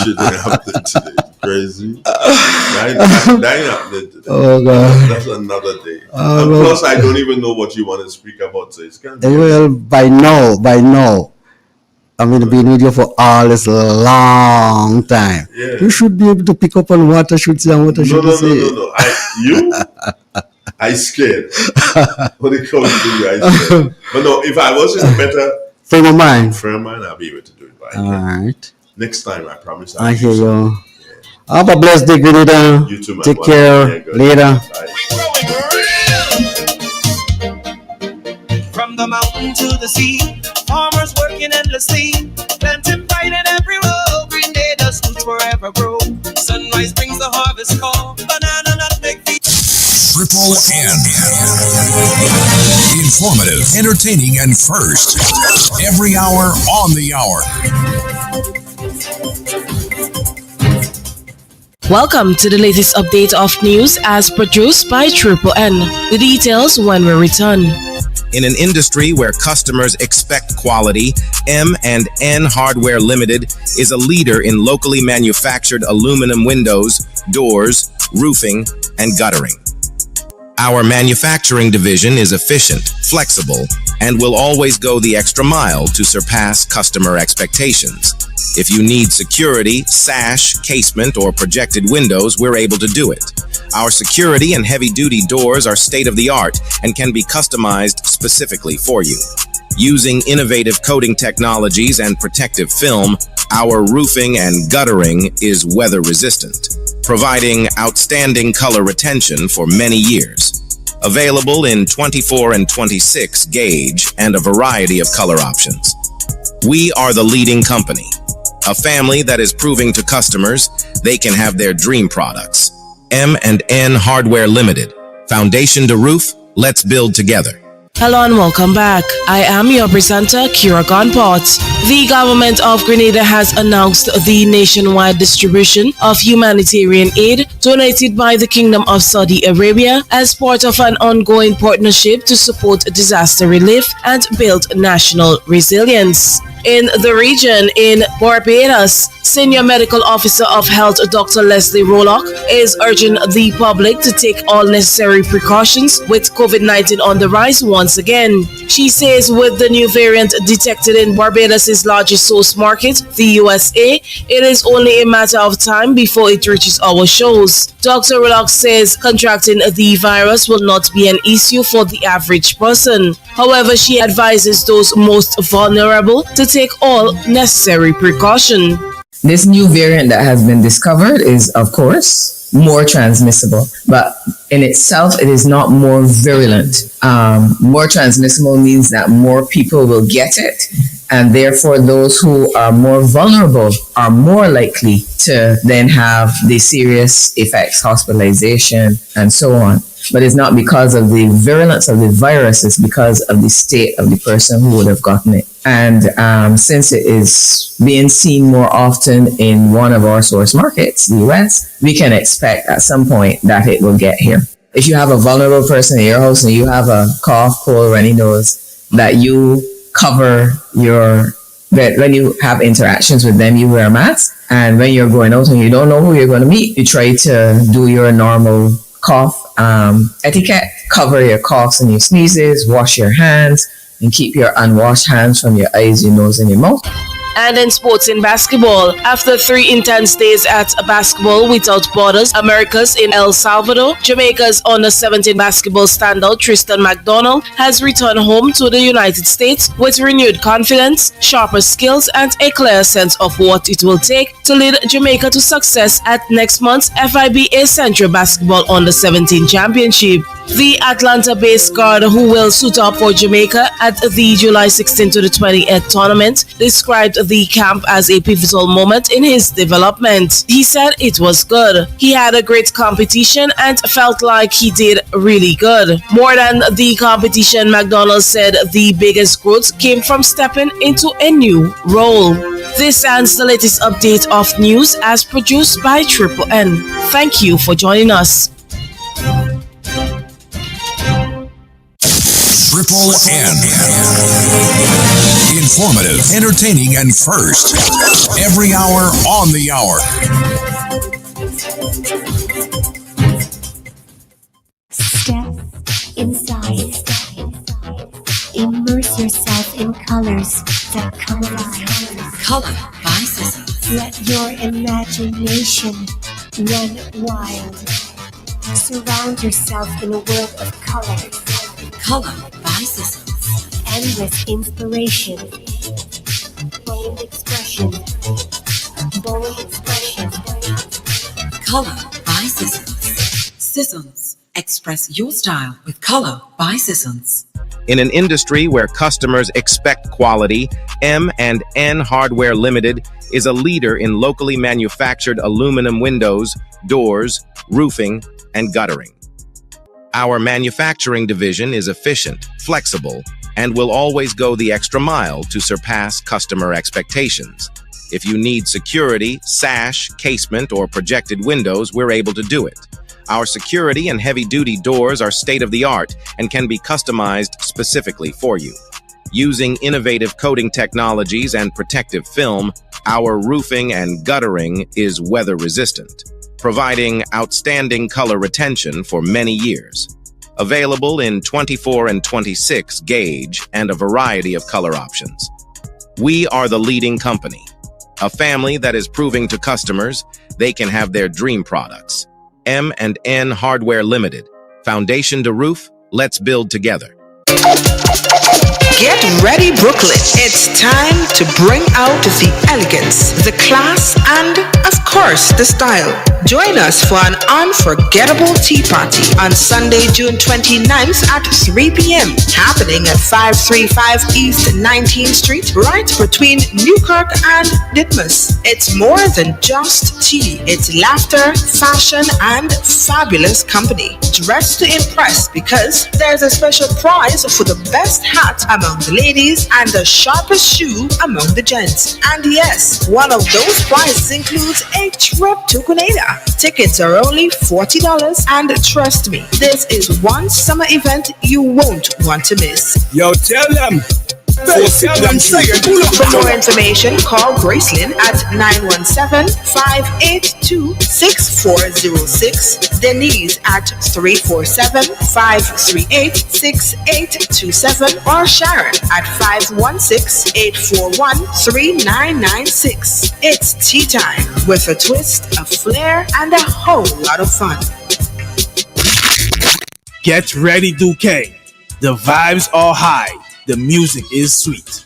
Shit didn't happen today. Crazy. That ain't happening today. Oh God. That's another day. And plus, I don't even know what you want to speak about, so it's kind of. Well, by now. I'm going to be with you for all this long time. Yeah. You should be able to pick up on what I should say and what I shouldn't say. No. I scared. What they call you, I scared. But no, if I was in a better frame of mind, I'll be able to do it. All right. Next time, I promise. I hear you. Yeah. Have a blessed day, Grenada. You too, man. Take care. Later. Bye. From the mountain to the sea, farmers working endlessly, planting pride in every row. Grenada's roots forever grow. Sunrise brings the harvest call. Banana nutmeg feet. Triple N. Informative, entertaining, and first. Every hour on the hour. Welcome to the latest update of news as produced by Triple N. The details when we return. In an industry where customers expect quality, M&N Hardware Limited is a leader in locally manufactured aluminum windows, doors, roofing, and guttering. Our manufacturing division is efficient, flexible, and will always go the extra mile to surpass customer expectations. If you need security, sash, casement, or projected windows, we're able to do it. Our security and heavy-duty doors are state-of-the-art and can be customized specifically for you. Using innovative coating technologies and protective film, our roofing and guttering is weather-resistant, providing outstanding color retention for many years. Available in 24 and 26 gauge and a variety of color options. We are the leading company, a family that is proving to customers they can have their dream products. M&N Hardware Limited. Foundation to roof, let's build together. Hello and welcome back. I am your presenter, Carriacou. The government of Grenada has announced the nationwide distribution of humanitarian aid donated by the Kingdom of Saudi Arabia as part of an ongoing partnership to support disaster relief and build national resilience. In the region, in Barbados, Senior Medical Officer of Health Dr. Leslie Rolock is urging the public to take all necessary precautions with COVID-19 on the rise once again. She says with the new variant detected in Barbados' largest source market, the USA, it is only a matter of time before it reaches our shores. Dr. Rolock says contracting the virus will not be an issue for the average person. However, she advises those most vulnerable to take all necessary precaution. This new variant that has been discovered is, of course, more transmissible, but in itself, it is not more virulent. More transmissible means that more people will get it, and therefore those who are more vulnerable are more likely to then have the serious effects, hospitalization, and so on. But it's not because of the virulence of the virus, it's because of the state of the person who would have gotten it. And since it is being seen more often in one of our source markets, the US, we can expect at some point that it will get here. If you have a vulnerable person in your house and you have a cough, cold, runny nose, that you cover when you have interactions with them, you wear a mask. And when you're going out and you don't know who you're going to meet, you try to do your normal cough etiquette, cover your coughs and your sneezes, wash your hands, and keep your unwashed hands from your eyes, your nose, and your mouth. And in sports in basketball, after 3 intense days at Basketball Without Borders Americas in El Salvador, Jamaica's under-17 basketball standout Tristan McDonald has returned home to the United States with renewed confidence, sharper skills, and a clear sense of what it will take to lead Jamaica to success at next month's FIBA Central Basketball Under-17 Championship. The Atlanta-based guard who will suit up for Jamaica at the July 16 to the 28th tournament described the camp as a pivotal moment in his development. He said it was good. He had a great competition and felt like he did really good. More than the competition, McDonald said the biggest growth came from stepping into a new role. This ends the latest update of news as produced by Triple N. Thank you for joining us. Triple N. Informative, entertaining, and first. Every hour on the hour. Step inside. Immerse yourself in colors that come alive. Color by Scissors. Let your imagination run wild. Surround yourself in a world of colors. Color by Scissors. Endless inspiration. Bold expression. Bold expression. Color by Scissors. Scissors. Express your style with Color by Scissors. In an industry where customers expect quality, M&N Hardware Limited is a leader in locally manufactured aluminum windows, doors, roofing, and guttering. Our manufacturing division is efficient, flexible, and will always go the extra mile to surpass customer expectations. If you need security, sash, casement, or projected windows, we're able to do it. Our security and heavy-duty doors are state-of-the-art and can be customized specifically for you. Using innovative coating technologies and protective film, our roofing and guttering is weather-resistant, providing outstanding color retention for many years. Available in 24 and 26 gauge and a variety of color options. We are the leading company, a family that is proving to customers they can have their dream products. M&N Hardware Limited. Foundation to roof, let's build together. Get ready, Brooklyn. It's time to bring out the elegance, the class, and, of course, the style. Join us for an unforgettable tea party on Sunday, June 29th at 3 p.m. happening at 535 East 19th Street, right between Newkirk and Ditmas. It's more than just tea. It's laughter, fashion, and fabulous company. Dress to impress because there's a special prize for the best hat among the ladies and the sharpest shoe among the gents. And yes, one of those prizes includes a trip to Grenada. Tickets are only $40, and trust me, this is one summer event you won't want to miss. Yo, tell them. For more information, call Gracelyn at 917-582-6406, Denise at 347-538-6827, or Sharon at 516-841-3996. It's tea time with a twist, a flair, and a whole lot of fun. Get ready, Duque. The vibes are high. The music is sweet.